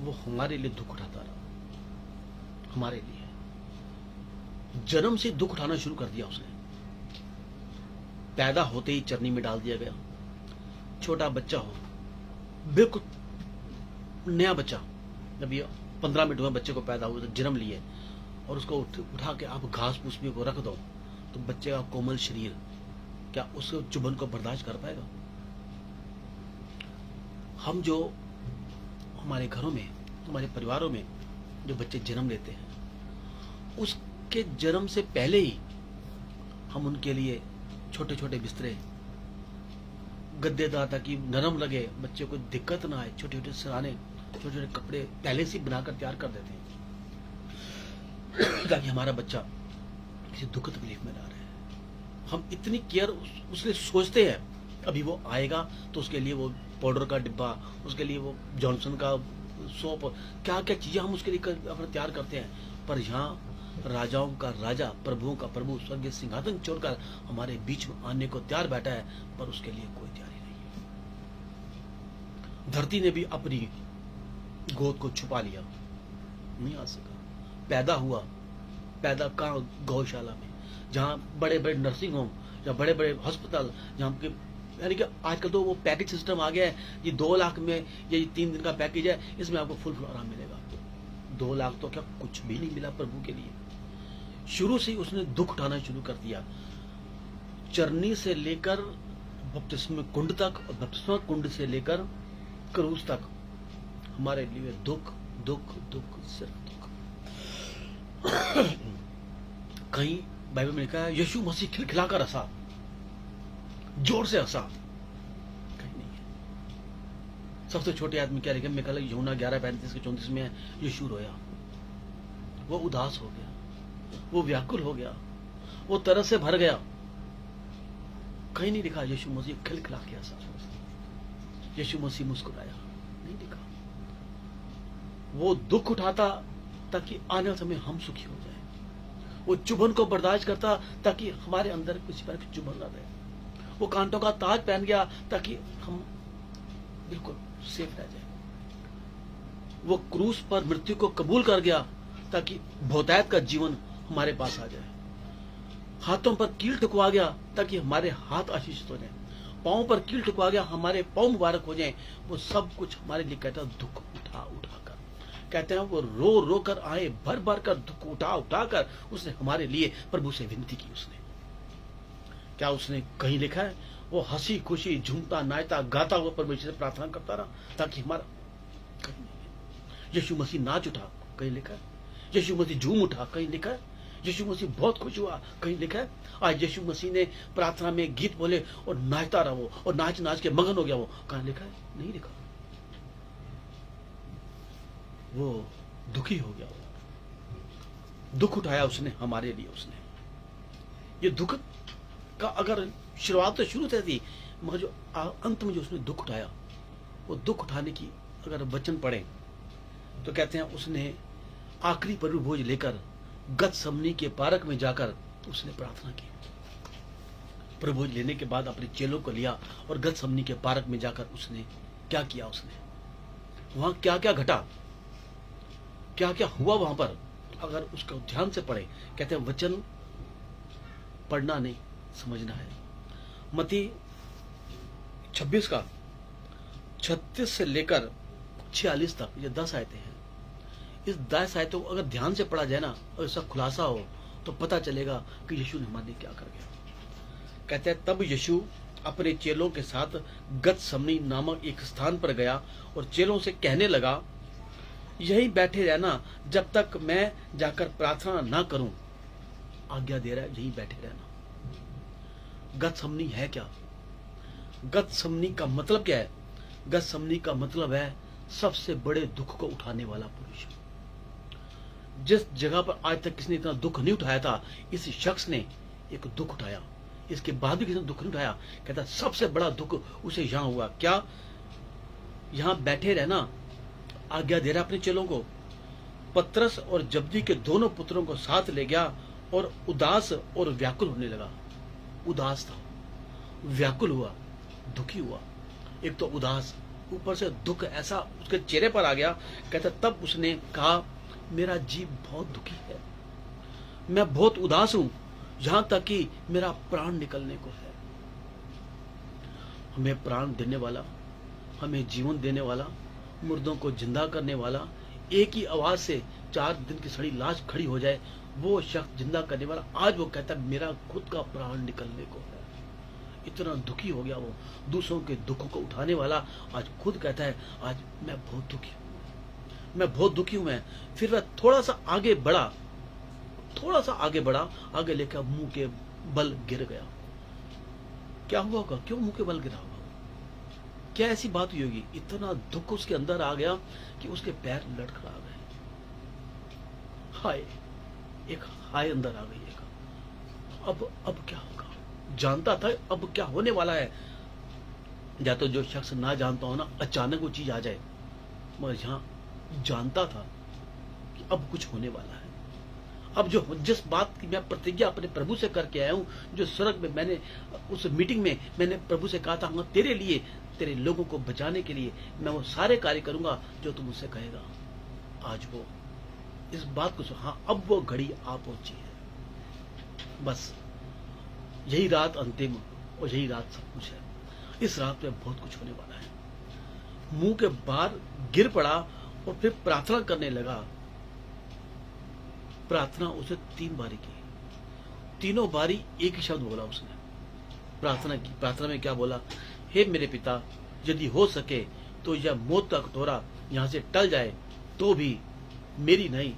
वो हमारे लिए दुख उठाता रहा। हमारे लिए जन्म से दुख उठाना शुरू कर दिया उसने। पैदा होते ही चरनी में डाल दिया गया। छोटा बच्चा हो, बिल्कुल नया बच्चा, जब ये 15 मिनट हुए बच्चे को पैदा हुए तो जन्म लिए और उसको उठा के आप घास फूस में को रख दो तो बच्चे का कोमल शरीर क्या उस चुभन को बर्दाश्त कर पाएगा? हम जो हमारे घरों में, हमारे परिवारों में जो बच्चे जन्म लेते हैं, उसके जन्म से पहले ही हम उनके लिए छोटे छोटे बिस्तरे, गद्देदार ताकि नरम लगे, बच्चे को दिक्कत ना आए, छोटे छोटे सिराने, छोटे छोटे कपड़े पहले से बनाकर तैयार कर देते हैं ताकि हमारा बच्चा किसी दुख तकलीफ में ना रहे। हम इतनी केयर उसके सोचते हैं। अभी वो आएगा तो उसके लिए वो पाउडर का डिब्बा, उसके लिए वो जॉनसन का सोप, क्या क्या चीजें हम उसके लिए अपना तैयार करते हैं। पर यहाँ राजाओं का राजा, प्रभुओं का प्रभु स्वर्गीय सिंहासन छोड़कर हमारे बीच में आने को तैयार बैठा है, पर उसके लिए कोई तैयारी नहीं है। धरती ने भी अपनी गोद को छुपा लिया, नहीं आ सका। पैदा हुआ, पैदा कहाँ? गौशाला में, जहाँ बड़े बड़े नर्सिंग होम या बड़े बड़े अस्पताल, जहाँ के यानी कि आजकल तो वो पैकेज सिस्टम आ गया है। ये 2 लाख में ये 3 दिन का पैकेज है, इसमें आपको फुल आराम मिलेगा। 2 लाख तो क्या कुछ भी नहीं मिला प्रभु के लिए। शुरू से ही उसने दुख उठाना शुरू कर दिया। चरनी से लेकर बपतिस्मा कुंड तक और बपतिस्मा कुंड से लेकर क्रूस तक हमारे लिए दुख दुख दुख सिर्फ दुख। कहीं बाइबल में लिखा है यीशु मसीह खिलखिलाकर हंसा, जोर से हंसा, कहीं नहीं है। सबसे छोटे आदमी क्या लिखा? मैं कल यूहन्ना 11:35-34 में यीशु रोया, वो उदास हो गया, वो व्याकुल हो गया, वो तरस से भर गया। कहीं नहीं लिखा यीशु मसीह खिलखिला के हंसा, यीशु मसीह मुस्कुराया, नहीं लिखा। वो दुख उठाता ताकि आने वाले समय हम सुखी हो जाए। वो चुभन को बर्दाश्त करता ताकि हमारे अंदर किसी पर चुभन ना रहे। वो कांटों का ताज पहन गया ताकि हम बिल्कुल सेफ रह जाए। वो क्रूस पर मृत्यु को कबूल कर गया ताकि बहुतायत का जीवन हमारे पास आ जाए। हाथों पर कील ठुकवा गया ताकि हमारे हाथ आशीषित हो जाए। पांव पर कील ठुकवा गया, हमारे पांव मुबारक हो जाए। वो सब कुछ हमारे लिए कहता दुख उठा उठा कर, कहते हैं वो रो रो कर आए, भर भर कर दुख उठा उठा कर उसने हमारे लिए प्रभु से विनती की। उसने क्या उसने कहीं लिखा है वो हंसी खुशी झूमता नाचता गाता हुआ परमेश्वर से प्रार्थना करता रहा ताकि हमारा? कहीं नहीं। यीशु मसीह नाच उठा, कहीं लिखा है? यीशु मसीह झूम उठा, कहीं लिखा है? यीशु मसीह बहुत खुश हुआ, कहीं लिखा है? आज यीशु मसीह ने प्रार्थना में गीत बोले और नाचता रहा वो, और नाच नाच के मगन हो गया वो, कहाँ लिखा है? नहीं लिखा। वो दुखी हो गया, वो दुख उठाया उसने हमारे लिए। उसने ये दुख का अगर शुरुआत तो शुरू से थी, मगर जो अंत में जो उसने दुख उठाया, वो दुख उठाने की अगर वचन पढ़े तो कहते हैं उसने आखिरी प्रभु भोज लेकर गतसमनी के पार्क में जाकर उसने प्रार्थना की। प्रभु भोज लेने के बाद अपने चेलों को लिया और गतसमनी के पार्क में जाकर उसने क्या किया? उसने वहां क्या क्या घटा, क्या क्या हुआ वहां पर, अगर उसका ध्यान से पढ़े, कहते हैं वचन पढ़ना नहीं समझना है। मत्ती 26 का 36 से लेकर 46 तक ये 10 आयतें हैं। इस 10 आयतों को अगर ध्यान से पढ़ा जाए ना और इसका खुलासा हो तो पता चलेगा कि यीशु ने हमारे लिए क्या कर गया। कहते हैं तब यीशु अपने चेलों के साथ गतसमनी नामक एक स्थान पर गया और चेलों से कहने लगा, यहीं बैठे रहना जब तक मैं जाकर प्रार्थना ना करूं। आज्ञा दे रहा है यहीं बैठे रहना। गतसमनी है क्या? गतसमनी का मतलब क्या है? गतसमनी का मतलब है सबसे बड़े दुख को उठाने वाला पुरुष। जिस जगह पर आज तक किसी ने इतना दुख नहीं उठाया था, इस शख्स ने एक दुख उठाया। इसके बाद भी किसी ने दुख नहीं उठाया। कहता सबसे बड़ा दुख उसे यहां हुआ। क्या? यहां बैठे रहना आज्ञा दे रहा अपने चेलों को। पतरस और जब्दी के दोनों पुत्रों को साथ ले गया और उदास और व्याकुल होने लगा। उदास था, व्याकुल हुआ, दुखी हुआ। एक तो उदास, ऊपर से दुख ऐसा उसके चेहरे पर आ गया। कहता तब उसने कहा मेरा जीव बहुत दुखी है, मैं बहुत उदास हूं, यहां तक कि मेरा प्राण निकलने को है। हमें प्राण देने वाला, हमें जीवन देने वाला, मुर्दों को जिंदा करने वाला, एक ही आवाज से 4 दिन की सड़ी लाश खड़ी हो जाए, वो शख्स जिंदा करने वाला आज वो कहता है मेरा खुद का प्राण निकलने को है। इतना दुखी हो गया वो, दूसरों के दुखों को उठाने वाला आज खुद कहता है आज मैं बहुत दुखी हूं, मैं बहुत दुखी हूं। मैं फिर वह थोड़ा सा आगे बढ़ा, आगे लेकर मुंह के बल गिर गया। क्या हुआ होगा? क्यों मुंह के बल गिरा होगा? क्या ऐसी बात हुई होगी? इतना दुख उसके अंदर आ गया कि उसके पैर लड़खड़ा गए। हाय, एक हाय अंदर आ गई। एक अब क्या होगा? जानता था अब क्या होने वाला है। या तो जो शख्स ना जानता हो ना, अचानक वो चीज आ जाए, मगर यहां जानता था कि अब कुछ होने वाला है। अब जो जिस बात की मैं प्रतिज्ञा अपने प्रभु से करके आया हूं, जो स्वर्ग में मैंने उस मीटिंग में मैंने प्रभु से कहा था हाँ तेरे लिए, तेरे लोगों को बचाने के लिए मैं वो सारे कार्य करूंगा जो तुम मुझसे कहेगा। आज वो इस बात को हाँ अब वो घड़ी आ पहुंची है। बस यही रात अंतिम और यही रात सब कुछ है। इस रात में बहुत कुछ होने वाला है। मुंह के बाहर गिर पड़ा और फिर प्रार्थना करने लगा। प्रार्थना उसे 3 बारी की, तीनों बारी एक ही शब्द बोला उसने। प्रार्थना की। प्रार्थना में क्या बोला? हे मेरे पिता, यदि हो सके तो यह मौत का कटोरा यहां से टल जाए, तो भी मेरी नहीं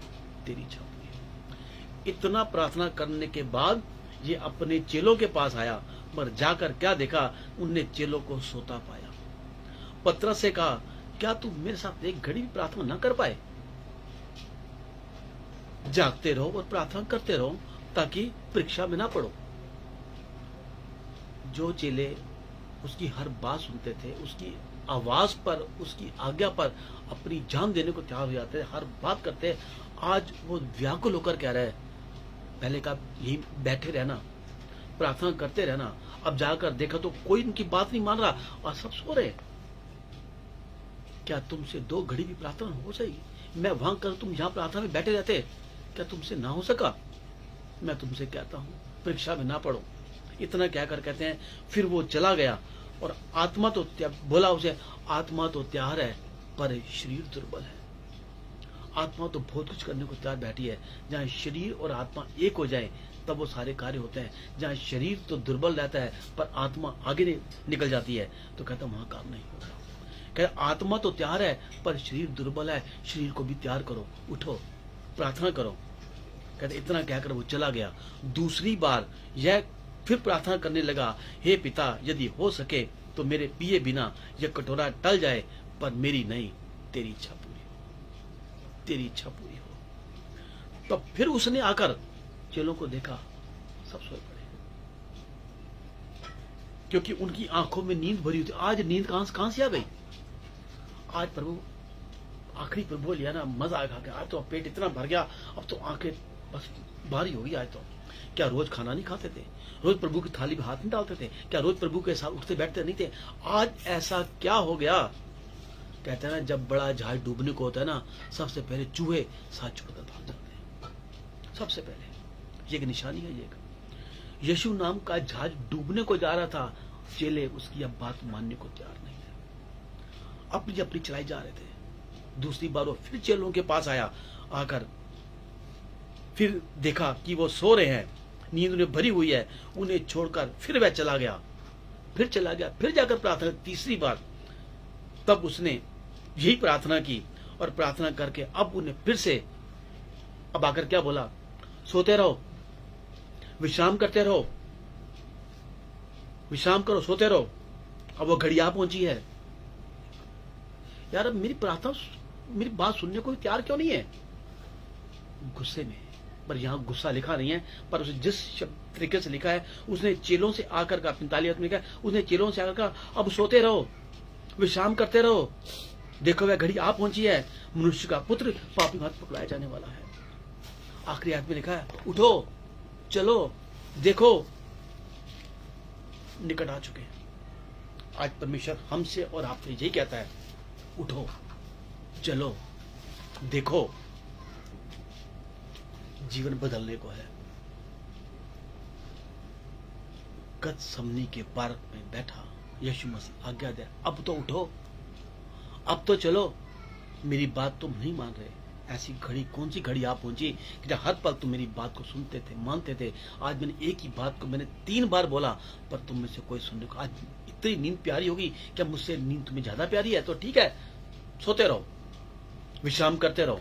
तेरी इच्छा पूरी। इतना प्रार्थना करने के बाद ये अपने चेलों के पास आया, मगर जाकर क्या देखा? उनने चेलों को सोता पाया। पतरस से कहा क्या तुम मेरे साथ एक घड़ी भी प्रार्थना न कर पाए? जागते रहो और प्रार्थना करते रहो ताकि परीक्षा में ना पड़ो। जो चेले उसकी हर बात सुनते थे, उसकी आवाज पर, उसकी आज्ञा पर अपनी जान देने को तैयार हो जाते थे, हर बात करते, आज वो व्याकुल होकर कह रहे हैं पहले का यही बैठे रहना, प्रार्थना करते रहना। अब जाकर देखा तो कोई इनकी बात नहीं मान रहा और सब सो रहे। क्या तुमसे 2 घड़ी भी प्रार्थना हो सही? मैं वहां कर तुम यहां प्रार्थना में बैठे रहते, क्या तुमसे ना हो सका? मैं तुमसे कहता हूं परीक्षा में ना पड़ो। इतना कहकर कहते हैं फिर वो चला गया और आत्मा तो बोला उसे, आत्मा तो तैयार है पर शरीर दुर्बल है। आत्मा तो बहुत कुछ करने को तैयार बैठी है। जहां शरीर और आत्मा एक हो जाए तब वो सारे कार्य होते हैं। जहां शरीर तो दुर्बल रहता है पर आत्मा आगे निकल जाती है तो कहता वहां काम नहीं होगा। कहता आत्मा तो तैयार है पर शरीर दुर्बल है, शरीर को भी तैयार करो, उठो, प्रार्थना करो। कहते इतना कहकर वो चला गया। दूसरी बार यह फिर प्रार्थना करने लगा, हे पिता, यदि हो सके तो मेरे पिए बिना यह कटोरा टल जाए, पर मेरी नहीं तेरी इच्छा पूरी हो, तेरी इच्छा पूरी हो। तब फिर उसने आकर चेलों को देखा, सब सोए पड़े, क्योंकि उनकी आंखों में नींद भरी हुई थी। आज नींद कहां से आ गई? आज प्रभु आखिरी प्रभु लिया ना, मजा आ गया। आज तो पेट इतना भर गया, अब तो आंखें बस भारी हो गई। आज तो क्या रोज खाना नहीं खाते थे? रोज प्रभु की थाली में हाथ नहीं डालते थे? क्या रोज प्रभु के साथ उठते बैठते नहीं थे? आज ऐसा क्या हो गया? कहते हैं ना, जब बड़ा जहाज डूबने को होता है ना, सबसे पहले चूहे साथ छोड़कर भाग जाते हैं। सबसे पहले ये एक निशानी है। ये यीशु नाम का जहाज डूबने को जा रहा था, चेले उसकी अब बात मानने को तैयार नहीं थे, अपनी अपनी चलाई जा रहे थे। दूसरी बार वो फिर चेलों के पास आया, आकर फिर देखा कि वो सो रहे हैं, नींद उन्हें भरी हुई है। उन्हें छोड़कर फिर वह चला गया, फिर जाकर प्रार्थना तीसरी बार। तब उसने यही प्रार्थना की और प्रार्थना करके अब उन्हें फिर से अब आकर क्या बोला? सोते रहो, विश्राम करते रहो, विश्राम करो, सोते रहो। अब वो घड़ी आ पहुंची है। यार अब मेरी प्रार्थना, मेरी बात सुनने को तैयार क्यों नहीं है? गुस्से में, पर यहाँ गुस्सा लिखा नहीं है, पर उसे जिस तरीके से लिखा है, उसने चेलों से आकर का 45 में लिखा है, उसने चेलों से आकर कहा अब सोते रहो, विश्राम करते रहो, देखो वह घड़ी आ पहुंची है, मनुष्य का पुत्र पापी हाथ पकड़ाया जाने वाला है। आखिरी आयत में लिखा है उठो, चलो, देखो, निकट आ चुके हैं। आज परमेश्वर हमसे और आपसे यही कहता है, उठो, चलो, देखो, जीवन बदलने को है। गतसमनी के पार्क में बैठा यीशु मसीह आज्ञा दे, अब तो उठो, अब तो चलो, मेरी बात तुम नहीं मान रहे। ऐसी घड़ी, कौन सी घड़ी आप पहुंची कि जब हर पल तुम मेरी बात को सुनते थे, मानते थे। आज मैंने एक ही बात को मैंने 3 बार बोला, पर तुम में से कोई सुनने को। आज इतनी नींद प्यारी होगी, क्या मुझसे नींद तुम्हें ज्यादा प्यारी है? तो ठीक है, सोते रहो, विश्राम करते रहो,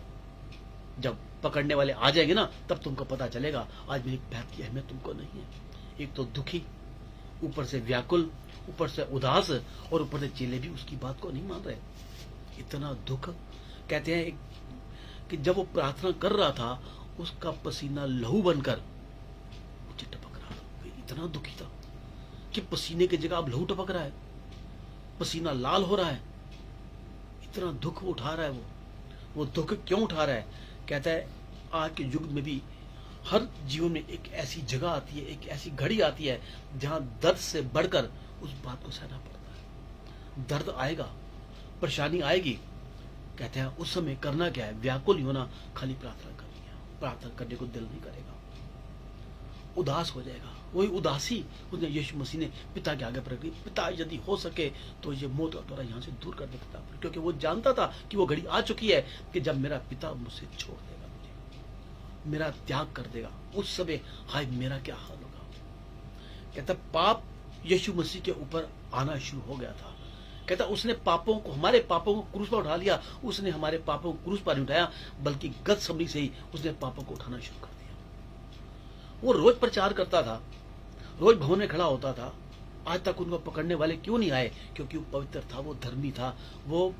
जब पकड़ने वाले आ जाएंगे ना, तब तुमको पता चलेगा आज मेरी बात की अहमियत तुमको नहीं है। एक तो दुखी, ऊपर से व्याकुल, ऊपर से उदास, और ऊपर से चेले भी उसकी बात को नहीं मान रहे। इतना दुख, कहते हैं कि जब वो प्रार्थना कर रहा था, उसका पसीना लहू बनकर नीचे टपक रहा था। इतना दुखी था कि पसीने की जगह अब लहू टपक रहा है, पसीना लाल हो रहा है। इतना दुख उठा रहा है वो दुख क्यों उठा रहा है? कहता है आज के युग में भी हर जीवन में एक ऐसी जगह आती है, एक ऐसी घड़ी आती है जहां दर्द से बढ़कर उस बात को सहना पड़ता है। दर्द आएगा, परेशानी आएगी, कहते हैं उस समय करना क्या है? व्याकुल होना, खाली प्रार्थना करनी है। प्रार्थना करने को दिल नहीं करेगा, उदास हो जाएगा। वही उदासी उसने यीशु मसीह ने पिता के आगे प्रकट की, पिता यदि हो सके तो ये मौत और द्वारा यहाँ से दूर कर दे पिता, क्योंकि वो जानता था कि वो घड़ी आ चुकी है कि जब मेरा पिता मुझसे छोड़ देगा, मुझे मेरा त्याग कर देगा। उस समय हाय मेरा क्या हाल होगा। कहता पाप यीशु मसीह के ऊपर आना शुरू हो गया था। कहता उसने पापों को, हमारे पापों को क्रूस पर उठा लिया। उसने हमारे पापों को क्रूस पर नहीं उठाया, बल्कि गतसमनी से ही उसने पापों को उठाना शुरू कर दिया। वो रोज प्रचार करता था, रोज भवन में खड़ा होता था। आज तक उनको पकड़ने वाले क्यों नहीं आए? क्योंकि वो पवित्र था, वो धर्मी था, वो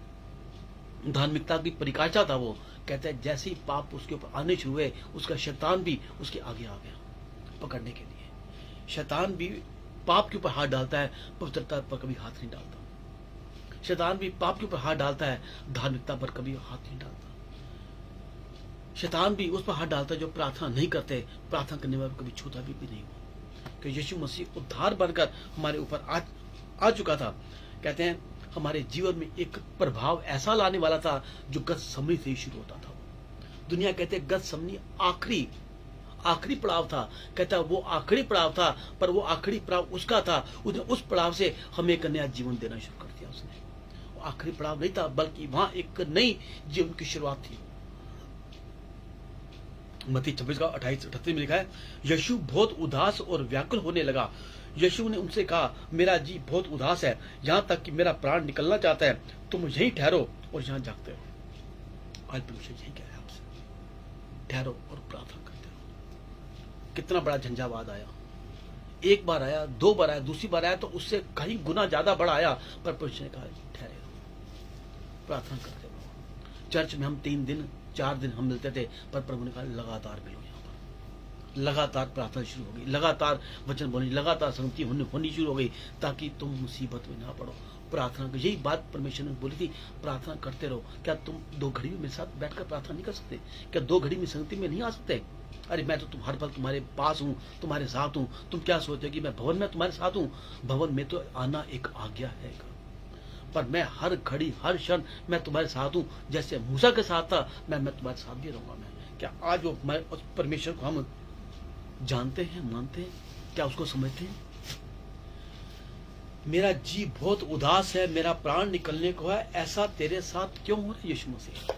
धार्मिकता की परिकाष्ठा था। वो कहते हैं जैसे ही पाप उसके ऊपर आने शुरू हुए, उसका शैतान भी उसके आगे आ गया पकड़ने के लिए। शैतान भी पाप के ऊपर हाथ डालता है, पवित्रता पर कभी हाथ नहीं डालता। शैतान भी पाप के ऊपर हाथ डालता है, धार्मिकता पर कभी हाथ नहीं डालता। शैतान भी उस पर हाथ डालता है जो प्रार्थना नहीं करते, प्रार्थना करने वाले कभी छूता भी नहीं हुआ। कि यीशु मसीह उद्धार बनकर हमारे ऊपर आ चुका था। कहते हैं हमारे जीवन में एक प्रभाव ऐसा लाने वाला था जो गतसमनी से ही शुरू होता था। दुनिया कहते हैं गतसमनी आखिरी पड़ाव था। कहता वो आखिरी पड़ाव था, पर वो आखिरी पड़ाव उसका था। उसने उस पड़ाव से हमें एक नया जीवन देना शुरू कर दिया। उसने वो आखिरी पड़ाव नहीं था, बल्कि वहां एक नई जीवन की शुरुआत थी। मत्ती 26:28 में लिखा है, यीशु बहुत उदास और व्याकुल होने लगा। यीशु ने उनसे कहा, मेरा जी बहुत उदास है, यहाँ तक कि मेरा प्राण निकलना चाहता है। तुम यहीं ठहरो और यहाँ जागते हो। आज परमेश्वर यही कह रहा है आपसे, ठहरो और प्रार्थना करते रहो। कितना बड़ा झंझावात आया, एक बार आया, 2 बार आया, दूसरी बार आया तो उससे कहीं गुना ज्यादा बड़ा आया, पर परमेश्वर ने कहा ठहरे रहो, प्रार्थना करते रहो। चर्च में हम 3 दिन 4 दिन हम मिलते थे, पर प्रभु ने कहा लगातार मिलो। यहाँ पर लगातार प्रार्थना शुरू हो गई, लगातार वचन बोलनी, लगातार संगति होनी शुरू हो गई, ताकि तुम मुसीबत में ना पड़ो। प्रार्थना की यही बात परमेश्वर ने बोली थी, प्रार्थना करते रहो। क्या तुम 2 घड़ी में मेरे साथ बैठकर प्रार्थना नहीं कर सकते? क्या 2 घड़ी में संगति में नहीं आ सकते? अरे मैं तो हर पल तुम्हारे पास हूँ, तुम्हारे साथ हूँ। तुम क्या सोचते हो कि मैं भवन में तुम्हारे साथ हूँ? भवन में तो आना एक आज्ञा है, पर मैं हर घड़ी हर क्षण मैं तुम्हारे साथ हूं। जैसे मूसा के साथ था, मैं तुम्हारे साथ भी रहूंगा। मैं क्या आज वो उस परमेश्वर को हम जानते हैं, मानते हैं? क्या उसको समझते हैं? मेरा जी बहुत उदास है, मेरा प्राण निकलने को है, ऐसा तेरे साथ क्यों हो रहा है? यीशु मसीह,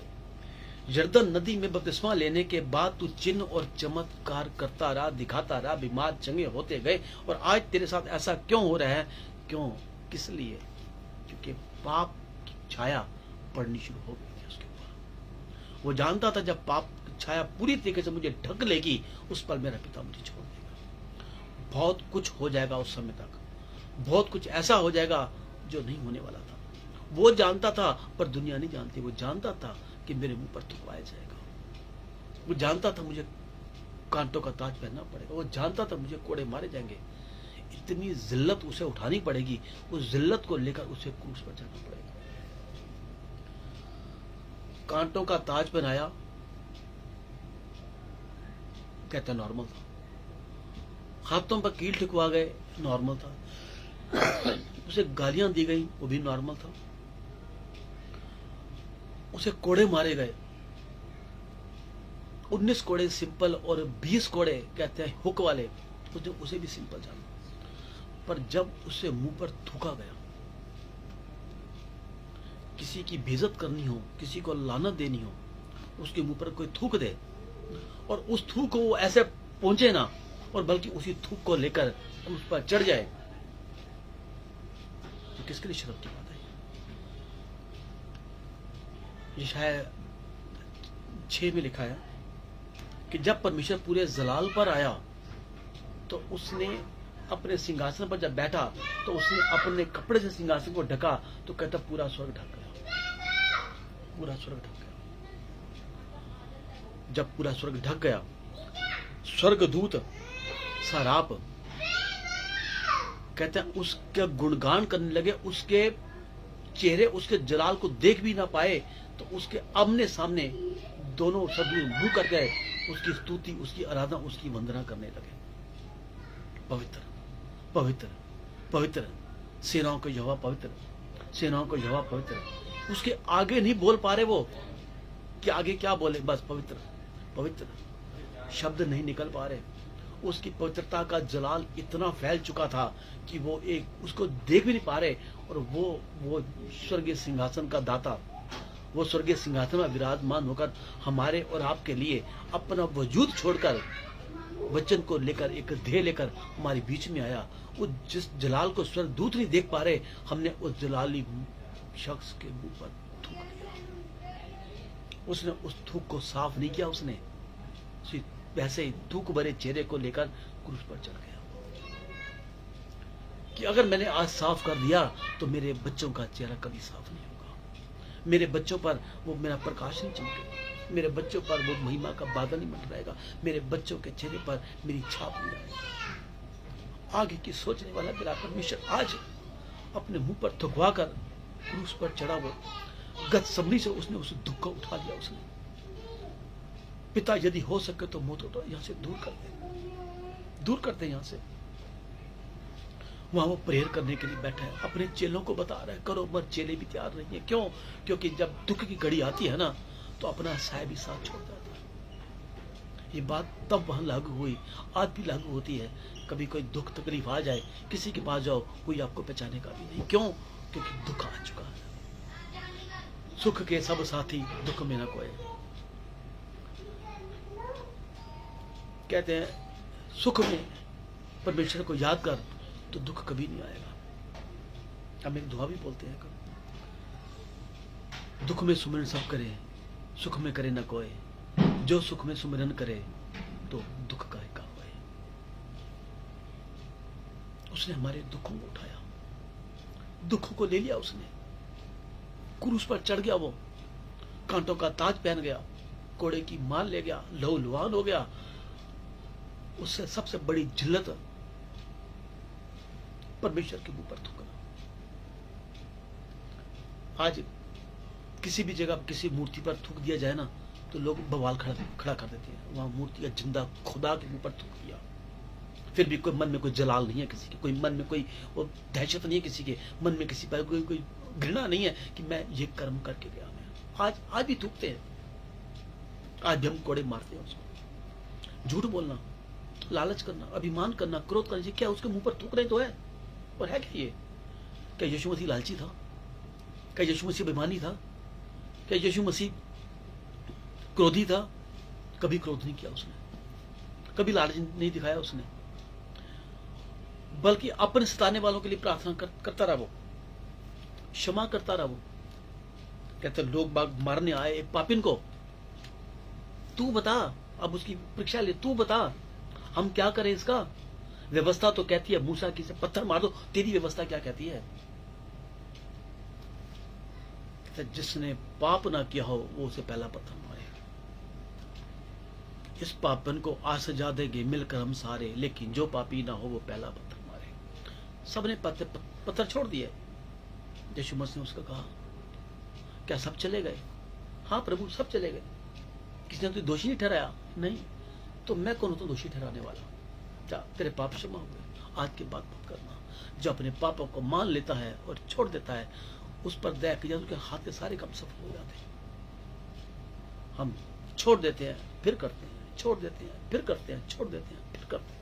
यरदन नदी में बपतिस्मा लेने के बाद तू चिन्ह और चमत्कार करता रहा, दिखाता रहा, बीमार चंगे होते गए, और आज तेरे साथ ऐसा क्यों हो रहा है? क्यों, किस लिए? क्योंकि पाप की छाया पड़नी शुरू हो गई थी उसके ऊपर। वो जानता था जब पाप की छाया पूरी तरीके से मुझे ढक लेगी, उस पर मेरा पिता मुझे छोड़ देगा। बहुत कुछ हो जाएगा उस समय तक, बहुत कुछ ऐसा हो जाएगा जो नहीं होने वाला था। वो जानता था, पर दुनिया नहीं जानती। वो जानता था कि मेरे मुंह पर थुकवाया जाएगा। वो जानता था मुझे कांटों का ताज पहनना पड़ेगा। वो जानता था मुझे कोड़े मारे जाएंगे। इतनी जिल्लत उसे उठानी पड़ेगी। उस जिल्लत को लेकर उसे क्रूस पर जाना पड़ेगा। कांटों का ताज पहनाया, कहते नॉर्मल था। हाथों पर कील ठुकवा गए, नॉर्मल था। उसे गालियां दी गई, वो भी नॉर्मल था। उसे कोड़े मारे गए, 19 कोड़े सिंपल और 20 कोड़े कहते हैं हुक वाले, उसे भी सिंपल जाना। पर जब उसे मुंह पर थूका गया, किसी की बेइज्जत करनी हो, किसी को लानत देनी हो, उसके मुंह पर कोई थूक दे और उस थूक को वो ऐसे पहुंचे ना, और बल्कि उसी थूक को लेकर उस पर चढ़ जाए, तो किसके लिए शर्म की बात है? ये शायद 6 में लिखा है कि जब परमेश्वर पूरे जलाल पर आया तो उसने अपने सिंहासन पर जब बैठा तो उसने अपने कपड़े से सिंहासन को ढका, तो कहता पूरा स्वर्ग ढक गया। पूरा स्वर्ग ढक गया। जब पूरा स्वर्ग ढक गया, स्वर्गदूत सराप कहते हैं उसके गुणगान करने लगे। उसके चेहरे उसके जलाल को देख भी ना पाए, तो उसके आमने सामने दोनों स्वर्गदूत मुंह कर गए, उसकी स्तुति, उसकी आराधना, उसकी वंदना करने लगे। पवित्र पवित्र पवित्र, सेनाओं का यहोवा पवित्र, सेनाओं का यहोवा पवित्र। उसके आगे नहीं बोल पा रहे वो कि आगे क्या बोले, बस पवित्र पवित्र, शब्द नहीं निकल पा रहे। उसकी पवित्रता का जलाल इतना फैल चुका था कि वो एक उसको देख भी नहीं पा रहे। और वो स्वर्गीय सिंहासन का दाता, वो स्वर्गीय सिंहासन में विराजमान होकर हमारे और आपके लिए अपना वजूद छोड़कर, वचन को लेकर, एक देह लेकर हमारे बीच में आया। वो जिस जलाल को स्वर्गदूत नहीं देख पा रहे, हमने उस जलाली शख्स के मुंह पर थूक दिया। उसने उस थूक को साफ नहीं किया, उसने वैसे ही थूक भरे चेहरे को लेकर क्रूस पर चढ़ गया कि अगर मैंने आज साफ कर दिया तो मेरे बच्चों का चेहरा कभी साफ नहीं होगा, मेरे बच्चों पर वो मेरा प्रकाश नहीं चमकेगा, मेरे बच्चों पर वो महिमा का बादल नहीं मंडराएगा, मेरे बच्चों के चेहरे पर मेरी छाप नहीं आएगी। आगे की सोचने वाला मेरा परमेश्वर आज अपने मुंह पर थुकवा कर क्रूस पर चढ़ा। वो गतसमनी से उसने उस दुख को उठा लिया। उसने, पिता यदि हो सके तो मौत तो यहां से दूर कर दे, दूर करते यहां से। वहां वो प्रेयर करने के लिए बैठा है, अपने चेलों को बता रहा है करो, मगर चेले भी तैयार नहीं है। क्यों? क्योंकि जब दुख की घड़ी आती है ना, तो अपना साय भी साथ छोड़ जाता है। ये बात तब वहां लागू हुई, आज भी लागू होती है। कभी कोई दुख तकलीफ आ जाए, किसी के पास जाओ, कोई आपको पहचाने का भी नहीं। क्यों? क्योंकि दुख आ चुका है। सुख के सब साथी, दुख में ना कोई। कहते हैं सुख में परमेश्वर को याद कर तो दुख कभी नहीं आएगा। हम एक दुआ भी बोलते हैं, दुख में सुमिरन सब करे, सुख में करे न कोई, जो सुख में सुमिरन करे तो दुख का होए। उसने हमारे दुखों को उठाया, दुखों को ले लिया, उसने क्रूस पर चढ़ गया। वो कांटों का ताज पहन गया, कोड़े की माल ले गया, लहूलुहान हो गया। उससे सबसे बड़ी जिल्लत परमेश्वर के मुंह पर थूकना। आज किसी भी जगह किसी मूर्ति पर थूक दिया जाए ना, तो लोग बवाल खड़ा कर देते हैं। वहां मूर्ति का जिंदा खुदा के मुंह पर थूक दिया, फिर भी कोई मन में कोई जलाल नहीं है किसी के, कोई मन में कोई वो दहशत नहीं है किसी के मन में, किसी पर कोई घृणा नहीं है कि मैं ये कर्म करके गया। मैं आज भी थूकते हैं, आज भी हम कोड़े मारते हैं उसको। झूठ बोलना, लालच करना, अभिमान करना, क्रोध करना, क्या उसके मुंह पर थूक रहे तो है? और है क्या ये? क्या यीशु मसीह लालची था? क्या यीशु मसीह अभिमानी था? क्या यीशु मसीह क्रोधी था? कभी क्रोध नहीं किया उसने, कभी लालच नहीं दिखाया उसने, बल्कि अपने सताने वालों के लिए प्रार्थना करता रहा, वो क्षमा करता रहा। वो कहते लोग बाग मारने आए एक पापिन को, तू बता, अब उसकी परीक्षा ले, तू बता हम क्या करें इसका? व्यवस्था तो कहती है मूसा की से पत्थर मार दो, तेरी व्यवस्था क्या कहती है? कहते हैं जिसने पाप ना किया हो वो उसे पहला पत्थर मारे। इस पापन को आज सजा देंगे मिलकर हम सारे, लेकिन जो पापी ना हो वो पहला पत्थर मारे। सबने पत्थर छोड़ दिए। यीशु मसीह ने उसका कहा, क्या सब चले गए? हाँ प्रभु, सब चले गए। किसी ने तो दोषी नहीं ठहराया? नहीं। तो मैं कौन हूं तो दोषी ठहराने वाला? क्या तेरे पाप क्षमा हुए? आज के बाद मत करना। जो अपने पापों को मान लेता है और छोड़ देता है, उस पर दया की जाए, उसके हाथ के सारे काम सफल हो जाते हैं। हम छोड़ देते हैं फिर करते हैं, छोड़ देते हैं फिर करते हैं, छोड़ देते हैं फिर करते हैं।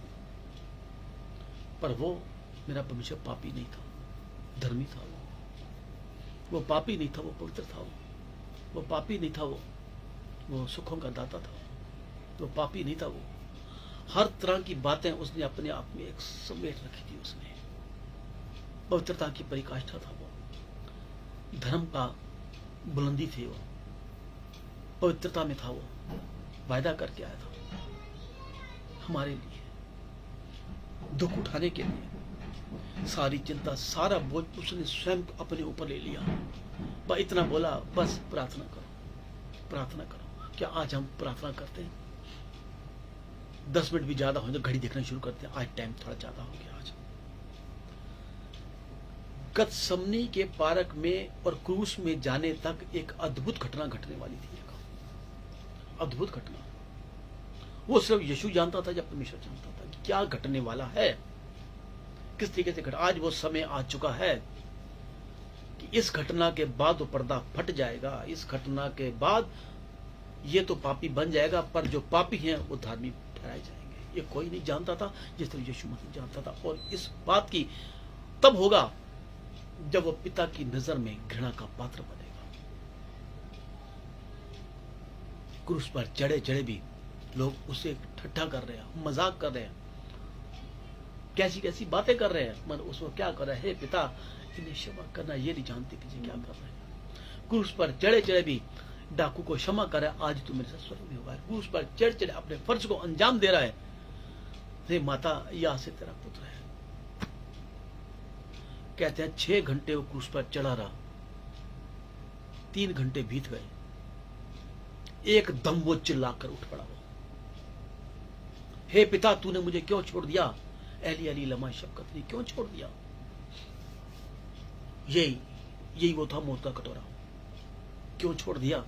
पर वो मेरा परमेश्वर पापी नहीं था, धर्मी था। वो पापी नहीं था, वो पवित्र था। वो पापी नहीं था, वो सुखों का दाता था। वो पापी नहीं था। वो हर तरह की बातें उसने अपने आप में एक समेट रखी थी। उसने पवित्रता की परिकाष्ठा था। वो धर्म का बुलंदी थी। वो पवित्रता में था। वो वायदा करके आया था हमारे लिए, दुख उठाने के लिए। सारी चिंता, सारा बोझ उसने स्वयं अपने ऊपर ले लिया। बस इतना बोला, बस प्रार्थना करो, प्रार्थना करो। क्या आज हम प्रार्थना करते हैं? 10 मिनट भी ज्यादा हो तो घड़ी देखना शुरू करते हैं, आज टाइम थोड़ा ज्यादा हो गया। आज गतसमनी के पार्क में और क्रूस में जाने तक एक अद्भुत घटना घटने वाली थी। एक अद्भुत घटना। वो सिर्फ यीशु जानता था, जब परमेश्वर जानता था कि क्या घटने वाला है, किस तरीके से घटा। आज वो समय आ चुका है कि इस घटना के बाद वो पर्दा फट जाएगा। इस घटना के बाद ये तो पापी बन जाएगा, पर जो पापी हैं वो धार्मिक ठहराए जाएंगे। ये कोई नहीं जानता था, जिस तरह यीशु मसीह जानता था। और इस बात की तब होगा जब वो पिता की नजर में घृणा का पात्र बनेगा। क्रूस पर चढ़े चढ़े भी लोग उसे ठट्ठा कर रहे हैं, मजाक कर रहे हैं, कैसी कैसी बातें कर रहे हैं। मन उसको क्या कर रहे हैं, हे पिता इन्हें क्षमा करना, ये नहीं जानते कि क्या कर रहे हैं। क्रूस पर चढ़े चढ़े भी डाकू को क्षमा कर रहा है, आज तू मेरे साथ स्वर्ग में होगा। क्रूस पर चढ़ चढ़े अपने फर्ज को अंजाम दे रहा है। हे माता, यहाँ से तेरा पुत्र है। कहते हैं 6 घंटे वो क्रूस पर चढ़ा रहा, 3 घंटे बीत गए, एकदम वो चिल्लाकर उठ पड़ा। वो, हे पिता, तूने मुझे क्यों छोड़ दिया? एली एली लमा शफकत ने क्यों छोड़ दिया? यही वो था मौत का कटोरा। क्यों छोड़ दिया?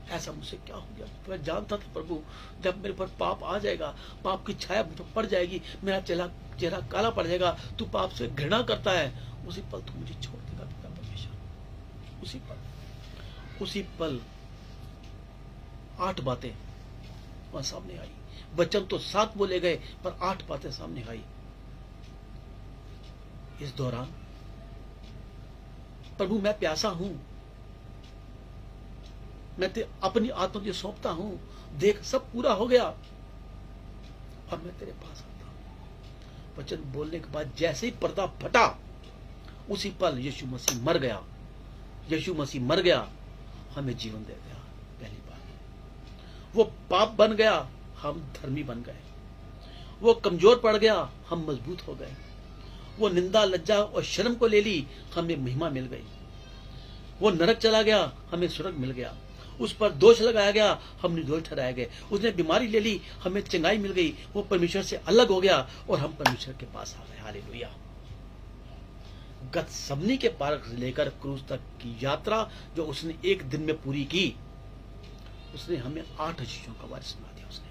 ऐसा मुझसे क्या हो गया? तो मैं जानता था प्रभु, जब मेरे पर पाप आ जाएगा, पाप की छाया मुझ पर पड़ जाएगी, मेरा चेहरा काला पड़ जाएगा, तू पाप से घृणा करता है, उसी पल तू मुझे छोड़ देगा पिता परमेश्वर। उसी पल 8 बातें वहां सामने आई। वचन तो 7 बोले गए, पर 8 बातें सामने आई। इस दौरान प्रभु, मैं प्यासा हूं, मैं अपनी आत्मा तुझे सौंपता हूं, देख सब पूरा हो गया, अब मैं तेरे पास आता हूं। वचन बोलने के बाद जैसे ही पर्दा फटा, उसी पल यीशु मसीह मर गया। यीशु मसीह मर गया, हमें जीवन दे गया। पहली बात, वो पाप बन गया, हम धर्मी बन गए। वो कमजोर पड़ गया, हम मजबूत हो गए। वो निंदा, लज्जा और शर्म को ले ली, हमें महिमा मिल गई। वो नरक चला गया, हमें स्वर्ग मिल गया। उस पर दोष लगाया गया, हम निर्दोष ठहराए गए। उसने बीमारी ले ली, हमें चंगाई मिल गई। वो परमेश्वर से अलग हो गया और हम परमेश्वर के पास आ गए। हालेलुया। गतसमनी के पार्क से लेकर क्रूस तक की यात्रा जो उसने एक दिन में पूरी की, उसने हमें 8 चीजों का बारे सुना दिया। उसने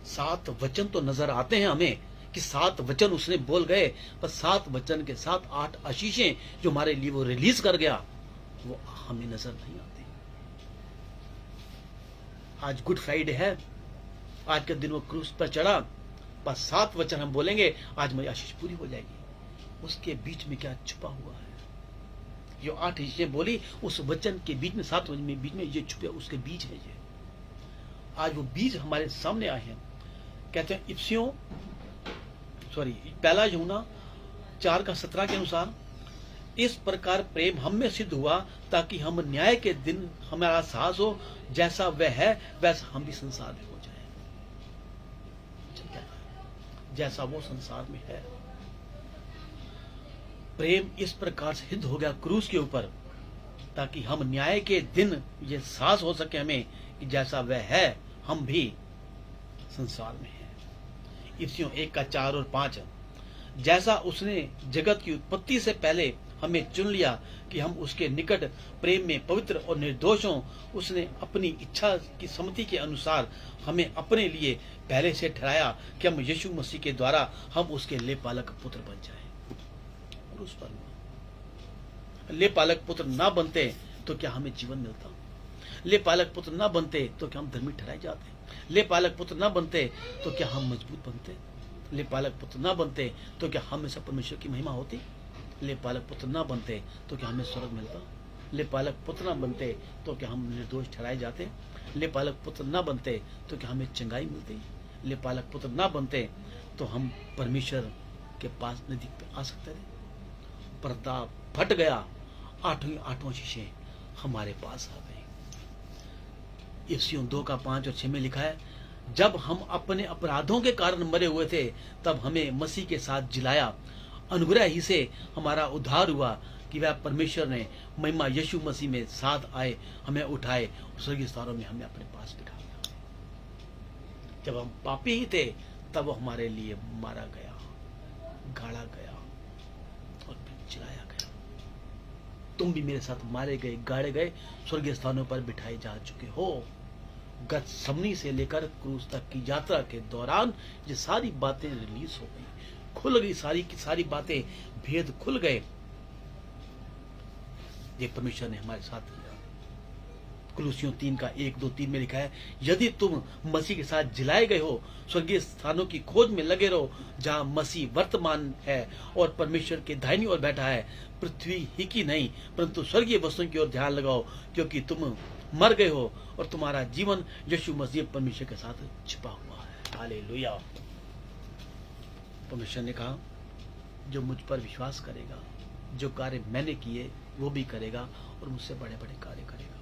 7 वचन तो नजर आते हैं हमें कि 7 वचन उसने बोल गए, पर 7 वचन के साथ 8 आशीषें जो हमारे लिए वो रिलीज कर गया, वो हमें नजर नहीं आती। आज गुड फ्राइडे है, आज के दिन वो क्रूस पर चढ़ा, बस 7 वचन हम बोलेंगे, आज मेरी आशीष पूरी हो जाएगी। उसके बीच में क्या छुपा हुआ है? जो 8 चीजें बोली, उस वचन के बीच में, 7 वचन में बीच में ये छुपे, उसके बीज है ये। आज वो बीज हमारे सामने आए हैं। कहते हैं पहला यूहन्ना 4:17 के अनुसार, इस प्रकार प्रेम हम में सिद्ध हुआ ताकि हम न्याय के दिन हमारा साहस हो, जैसा वह है वैसा हम भी संसार में हो जाए। जैसा वो संसार में है। प्रेम इस प्रकार से सिद्ध हो गया क्रूस के ऊपर ताकि हम न्याय के दिन ये साहस हो सके हमें कि जैसा वह है हम भी संसार में हैं। इफ्सियों 1:4 और 5, जैसा उसने जगत की उत्पत्ति से पहले हमें चुन लिया कि हम उसके निकट प्रेम में पवित्र और निर्दोष हों, उसने अपनी इच्छा की सम्मति के अनुसार हमें अपने लिए पहले से ठहराया कि हम यीशु मसीह के द्वारा हम उसके लेपालक पुत्र बन जाएं। क्रूस पर लेपालक पुत्र ना बनते तो क्या हमें जीवन मिलता? लेपालक पुत्र ना बनते तो क्या हम धर्मी ठहराए जाते? लेपालक पुत्र ना बनते तो क्या हम मजबूत बनते? लेपालक पुत्र ना बनते तो क्या हम में से परमेश्वर की महिमा होती? लेपालक पुत्र ना बनते तो क्या हमें स्वर्ग मिलता? लेपालक पुत्र ना बनते तो क्या हम निर्दोष ठहराए जाते? लेपालक पुत्र ना बनते तो क्या हमें चंगाई मिलती? लेपालक पुत्र ना बनते तो हम परमेश्वर के पास नजदीक पे आ सकते थे? पर्दा फट गया, आठों शीशे हमारे पास आ गए। इफ्सियों 2:5 और 6 में लिखा है, जब हम अपने अपराधों के कारण मरे हुए थे तब हमें मसीह के साथ जिलाया। अनुग्रह ही से हमारा उद्धार हुआ कि वह परमेश्वर ने महिमा यीशु मसीह में साथ आए, हमें उठाए और स्वर्गीय स्थानों में हमें अपने पास बिठा दिया। जब हम पापी ही थे तब वो हमारे लिए मारा गया, गाड़ा गया और फिर जिलाया गया। तुम भी मेरे साथ मारे गए, गाड़े गए, स्वर्गीय स्थानों पर बिठाए जा चुके हो। गतसमनी से लेकर क्रूस तक की यात्रा के दौरान ये सारी बातें रिलीज हो गई, खुल गई, सारी की सारी बातें, भेद खुल गए। ये परमेश्वर ने हमारे साथ किया। कुलुसियों 3:1-2-3 में लिखा है, यदि तुम मसीह के साथ जिलाए गए हो, स्वर्गीय स्थानों की खोज में लगे रहो जहां मसीह वर्तमान है और परमेश्वर के दाहिनी ओर बैठा है। पृथ्वी ही की नहीं परंतु स्वर्गीय वस्तुओं की ओर ध्यान लगाओ, क्योंकि तुम मर गए हो और तुम्हारा जीवन यीशु मसीह परमेश्वर के साथ छिपा हुआ है। हालेलुया। परमेश्वर ने कहा, जो मुझ पर विश्वास करेगा, जो कार्य मैंने किए वो भी करेगा और मुझसे बड़े बड़े कार्य करेगा।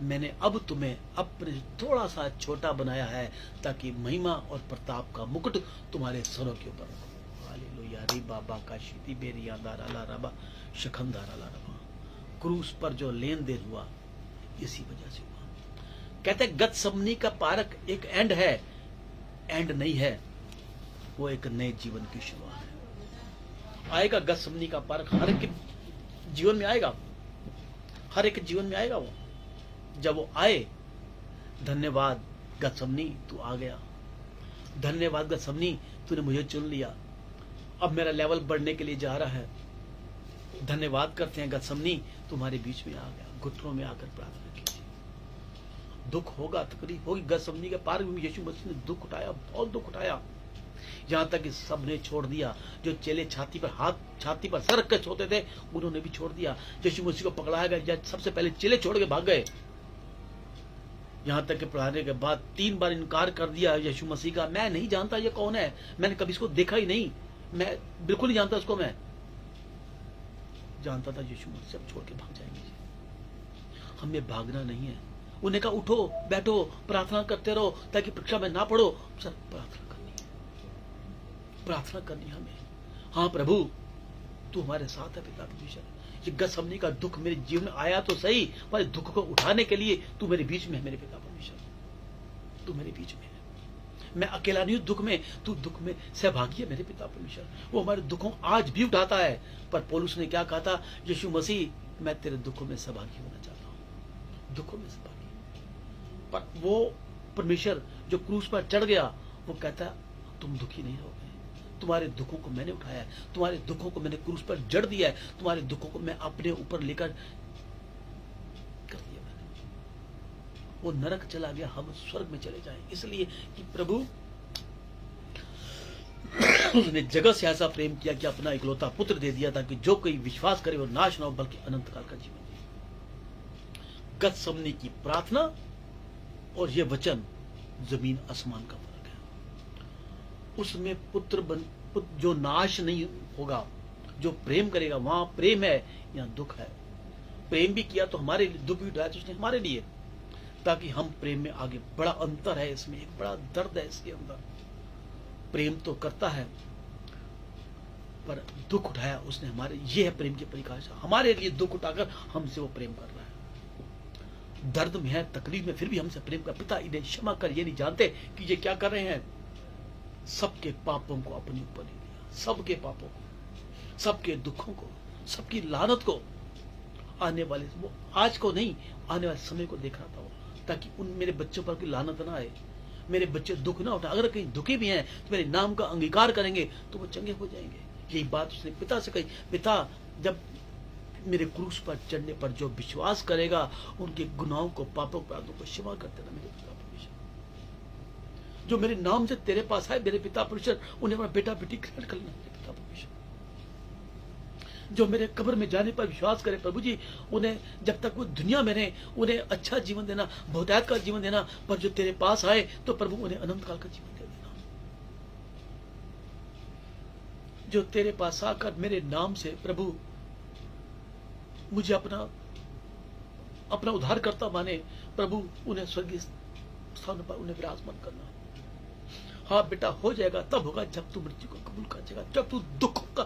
मैंने अब तुम्हें अपने थोड़ा सा छोटा बनाया है ताकि महिमा और प्रताप का मुकुट तुम्हारे सरों के ऊपर रखो। हालेलुया। री बाबा का शिति बेरिया दारा ला रबा शखंदारा ला रबा। क्रूस पर जो लेन देन हुआ इसी वजह से हुआ। कहते गतसमनी का पारक एक एंड है, एंड नहीं है, वो एक नए जीवन की शुरुआत है। आएगा गतसमनी का पारक, हर एक जीवन में आएगा, हर एक जीवन में आएगा वो। जब वो आए, धन्यवाद गतसमनी तू आ गया, धन्यवाद गतसमनी तूने मुझे चुन लिया, अब मेरा लेवल बढ़ने के लिए जा रहा है। धन्यवाद करते हैं गतसमनी तुम्हारे बीच में आ गया। घुटनों में आकर प्रार्थना कीजिए। दुख होगा, तकलीफ होगी। गतसमनी के पार में यीशु मसीह ने दुख उठाया, बहुत दुख उठाया, यहां तक कि सबने छोड़ दिया। जो चेले छाती पर सर रख कर सोते थे उन्होंने भी छोड़ दिया। यीशु मसीह को पकड़ाया गया, सबसे पहले चेले छोड़ के भाग गए। यहां तक कि पढ़ाने के बाद 3 बार इनकार कर दिया यीशु मसीह का, मैं नहीं जानता ये कौन है, मैंने कभी इसको देखा ही नहीं, मैं बिल्कुल नहीं जानता इसको। मैं जानता था यीशु मसीह सब छोड़ के भाग जाएंगे। हमें भागना नहीं है। उन्हें कहा उठो, बैठो, प्रार्थना करते रहो ताकि परीक्षा में ना पढ़ो। सर प्रार्थना करनी हमें। हाँ प्रभु, तू हमारे साथ है पिता परमेश्वर। ये गतसमनी का दुख मेरे जीवन में आया तो सही, पर दुख को उठाने के लिए तू मेरे बीच में है मेरे पिता परमेश्वर, तू मेरे बीच में है। मैं अकेला नहीं हूं दुख में, तू दुख में सहभागी है मेरे पिता परमेश्वर। वो हमारे दुखों आज भी उठाता है। पर पौलुस ने क्या कहा था, यीशु मसीह मैं तेरे दुखों में सहभागी होना चाहता हूं, दुखों में सहभागी। पर वो परमेश्वर जो क्रूस पर चढ़ गया, वो कहता तुम दुखी नहीं रहोगे, तुम्हारे दुखों को मैंने उठाया है, तुम्हारे दुखों को मैंने क्रूस पर जड़ दिया है, तुम्हारे दुखों को मैं अपने ऊपर लेकर कर दिया मैंने। वो नरक चला गया, हम स्वर्ग में चले जाएं, इसलिए कि प्रभु उसने जगत से ऐसा प्रेम किया कि अपना इकलौता पुत्र दे दिया ताकि जो कोई विश्वास करे वो नाश ना हो बल्कि अनंत काल का जीवन जिए। गतसमनी की प्रार्थना और ये वचन जमीन आसमान का फर्क है। उसमें पुत्र जो नाश नहीं होगा, जो प्रेम करेगा, वहां प्रेम है, यहाँ दुख है। प्रेम भी किया तो हमारे लिए, दुख भी उठाया तो उसने हमारे लिए, ताकि हम प्रेम में आगे। बड़ा अंतर है इसमें, एक बड़ा दर्द है इसके अंदर। प्रेम तो करता है, पर दुख उठाया उसने, हमारे ये है प्रेम की परिभाषा, हमारे लिए दुख उठाकर हमसे वो प्रेम कर रहा है। दर्द में है, तकलीफ में, फिर भी हमसे प्रेम कर। पिता इन्हें क्षमा कर, ये नहीं जानते कि ये क्या कर रहे हैं। सबके पापों को अपने ऊपर ले लिया, सबके पापों को, सबके दुखों को, सबकी लानत को, आने वाले वो आज को नहीं, आने वाले समय को देख रहा था वो, ताकि उन मेरे बच्चों पर कोई लानत ना आए, मेरे बच्चे दुख ना उठाए। अगर कहीं दुखी भी हैं तो मेरे नाम का अंगीकार करेंगे तो वो चंगे हो जाएंगे। यही बात उसने पिता से कही। पिता, जब मेरे क्रूस पर चढ़ने पर जो विश्वास करेगा, उनके गुनाहों को, पापों अपराधों को क्षमा कर देना मेरे पिता परमेश्वर। जो मेरे नाम से तेरे पास आए मेरे पिता परमेश्वर, उन्हें अपना बेटा बेटी ग्रहण कर लेना मेरे पिता परमेश्वर। जो मेरे कब्र में जाने पर विश्वास करे प्रभु जी, उन्हें जब तक वो दुनिया में रहे उन्हें अच्छा जीवन देना, बहुतायत का जीवन देना, पर जो तेरे पास आए तो प्रभु उन्हें अनंत काल का जीवन दे देना। जो तेरे पास आकर मेरे नाम से प्रभु मुझे अपना उद्धार करता माने, प्रभु उन्हें स्वर्गीय स्थान पर उन्हें विराजमान करना। हाँ बेटा, हो जाएगा तब होगा जब तू मृत्यु को कबूल कर जाएगा, जब तू दुखों का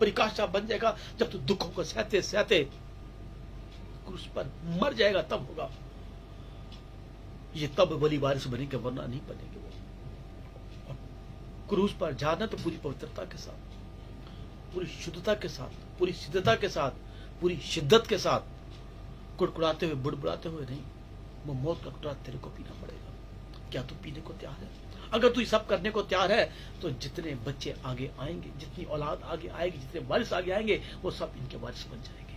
परिकाष्ठा बन जाएगा, जब तू दुखों को सहते सहते क्रूस पर मर जाएगा, तब होगा ये। तब बलि वारिस बनेंगे, वरना नहीं बनेंगे वो। क्रूस पर जाना तो पूरी पवित्रता के साथ, पूरी शुद्धता के साथ, पूरी सिद्धता के साथ, पूरी शिद्दत के साथ, कुड़कुड़ाते हुए, बुड़बुड़ाते हुए नहीं। वो मौत का कुटरा तेरे को पीना पड़ेगा। क्या तू पीने को तैयार है? अगर तू सब करने को तैयार है तो जितने बच्चे आगे आएंगे, जितनी औलाद आगे आएगी, जितने वारिस आगे आएंगे, वो सब इनके वारिस बन जाएंगे,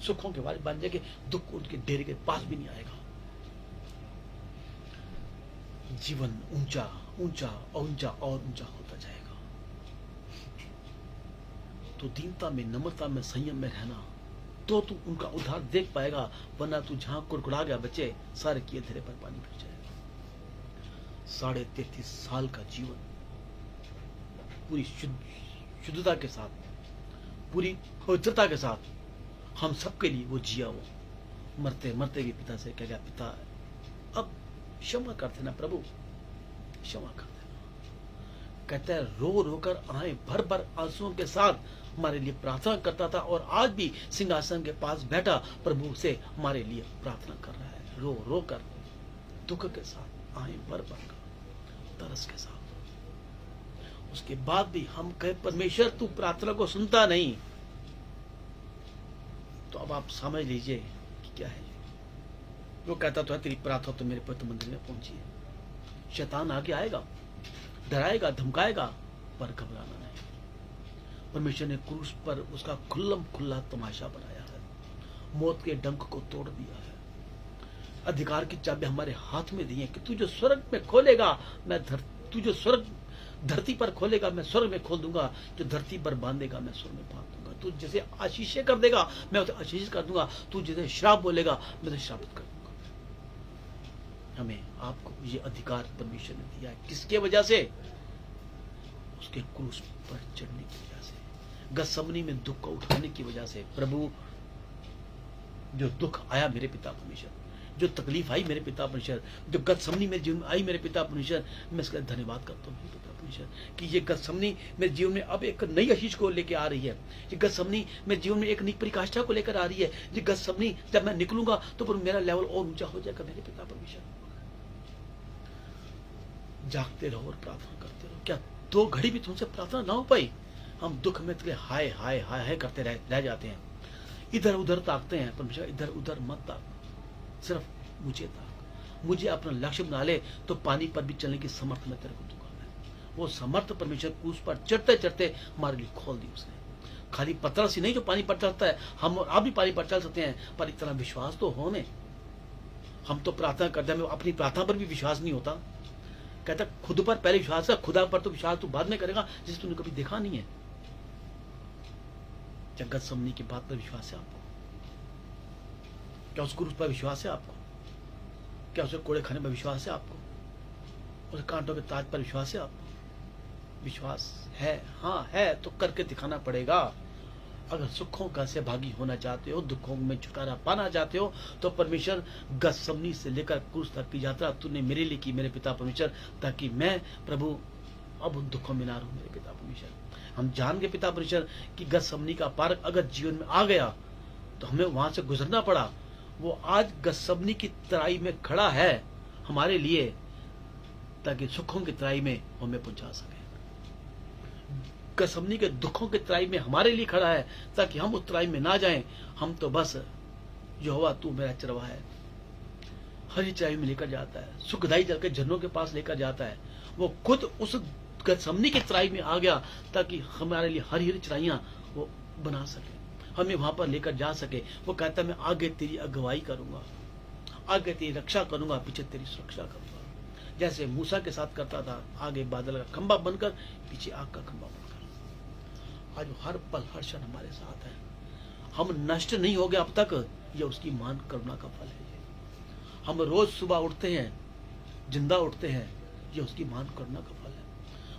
सुखों के वारिस बन जाएंगे। दुख उनके डेरे के पास भी नहीं आएगा। जीवन ऊंचा ऊंचा और ऊंचा और ऊंचा होता जाएगा। तो दीनता में, नम्रता में, संयम में रहना, तो तू उनका उद्धार देख पाएगा। वरना तू जहां कुड़कुड़ा गया बच्चे, सारे किए धरे पर पानी फिर जाएगा। 33.5 साल का जीवन पूरी शुद्धता के साथ, पूरी पवित्रता के साथ हम सबके लिए वो जिया। वो मरते मरते भी पिता से कह गया, पिता अब क्षमा कर देना प्रभु, क्षमा कर देना। कहता है रो रोकर आए भर भर आंसुओं के साथ हमारे लिए प्रार्थना करता था, और आज भी सिंहासन के पास बैठा प्रभु से हमारे लिए प्रार्थना कर रहा है। रो रो कर, दुख के साथ, आए भर भर तरस के साथ। उसके बाद भी हम कहे परमेश्वर तू प्रार्थना को सुनता नहीं, तो अब आप समझ लीजिए कि क्या है। वो कहता तो है तेरी प्रार्थना तो मेरे पवित्र मंदिर में पहुंची है। शैतान आगे आएगा, डराएगा, धमकाएगा, पर घबराना नहीं। परमेश्वर ने क्रूस पर उसका खुल्लम खुल्ला तमाशा बनाया है, मौत के डंक को तोड़ दिया है। अधिकार की चाबी हमारे हाथ में दी है कि तू जो स्वर्ग में खोलेगा मैं तू जो स्वर्ग धरती पर खोलेगा मैं स्वर्ग में खोल दूंगा, जो धरती पर बांधेगा मैं स्वर्ग में बांध दूंगा। तू जैसे आशीष कर देगा मैं उसे आशीष कर दूंगा, तू जैसे श्राप बोलेगा मैं उसे श्रापित कर दूंगा। हमें आपको ये अधिकार परमेश्वर ने दिया है। किसके वजह से? उसके क्रूस पर चढ़ने की वजह से, गतसमनी में दुख को उठाने की वजह से। प्रभु जो दुख आया मेरे पिता परमेश्वर, जो तकलीफ आई मेरे पिता परमेश्वर, जो गतसमनी मेरे जीवन में आई मेरे पिता परमेश्वर, मैं इसका धन्यवाद करता हूँ पिता परमेश्वर कि ये गतसमनी मेरे जीवन में अब एक नई आशीष को लेकर आ रही है। ये गतसमनी मेरे जीवन में एक नई परिकाष्ठा को लेकर आ रही है। ये गतसमनी जब मैं निकलूंगा तो फिर मेरा लेवल और ऊंचा हो जाएगा मेरे पिता परमेश्वर। जागते रहो और प्रार्थना करते रहो। क्या 2 घड़ी भी तुमसे प्रार्थना ना हो पाई? हम दुख में तेरे हाय हाय हाय हाय करते रह जाते हैं, इधर उधर ताकते हैं। परमेश्वर इधर उधर मत ताक, सिर्फ मुझे ताक। मुझे अपना लक्ष्य बना ले तो पानी पर भी चलने की समर्थ मैं तेरे को दूंगा। वो समर्थ परमेश्वर क्रूस पर चढ़ते चढ़ते हमारे लिए खोल दी उसने। खाली पत्थर से नहीं जो पानी पर चलता है, हम और आप भी पानी पर चल सकते हैं, पर इतना विश्वास तो होने। हम तो प्रार्थना करते हैं, अपनी प्रार्थना पर भी विश्वास नहीं होता। कहता खुद पर पहले विश्वास है, खुदा पर तो विश्वास तू बाद में करेगा जिसे तूने कभी देखा नहीं है। जगत समझने की बात पर विश्वास है आपको? क्या उस क्रूस पर विश्वास है आपको? क्या उसे कोड़े खाने पर विश्वास है आपको? उस कांटों के ताज पर विश्वास है आपको? विश्वास है? हाँ है तो करके दिखाना पड़ेगा। अगर सुखों का सहभागी होना चाहते हो, दुखों में छुटकारा पाना चाहते हो, तो परमेश्वर गतसमनी से लेकर क्रूस तक की यात्रा तूने मेरे लिए की मेरे पिता परमेश्वर, ताकि मैं प्रभु अब उन दुखों में ना रहूं मेरे पिता परमेश्वर। हम जान के पिता परमेश्वर कि गतसमनी का पार्क अगर जीवन में आ गया तो हमें वहां से गुजरना पड़ा, वो आज गतसमनी की तराई में खड़ा है हमारे लिए, ताकि सुखों की तराई में हमें पहुंचा सके। गतसमनी के दुखों की तराई में हमारे लिए खड़ा है ताकि हम उस तराई में ना जाएं। हम तो बस यहोवा तू मेरा चरवाहा है, हरी चराई में लेकर जाता है, सुखदाई जल के झरनों के पास लेकर जाता है। वो खुद उस गतसमनी की तराई में आ गया ताकि हमारे लिए हरी हरी चराइयां वो बना सके, हमें वहां पर लेकर जा सके। वो कहता है मैं आगे तेरी अगुवाई करूंगा, आगे तेरी रक्षा करूंगा, पीछे तेरी सुरक्षा करूंगा। जैसे मूसा के साथ करता था, आगे बादल का खंभा बनकर, पीछे आग का खंभा बनकर। आज वो हर पल हर क्षण हमारे साथ है। हम नष्ट नहीं हो गए अब तक, ये उसकी महान करुणा का फल है। हम रोज सुबह उठते हैं, जिंदा उठते हैं, ये उसकी महान करुणा का फल है।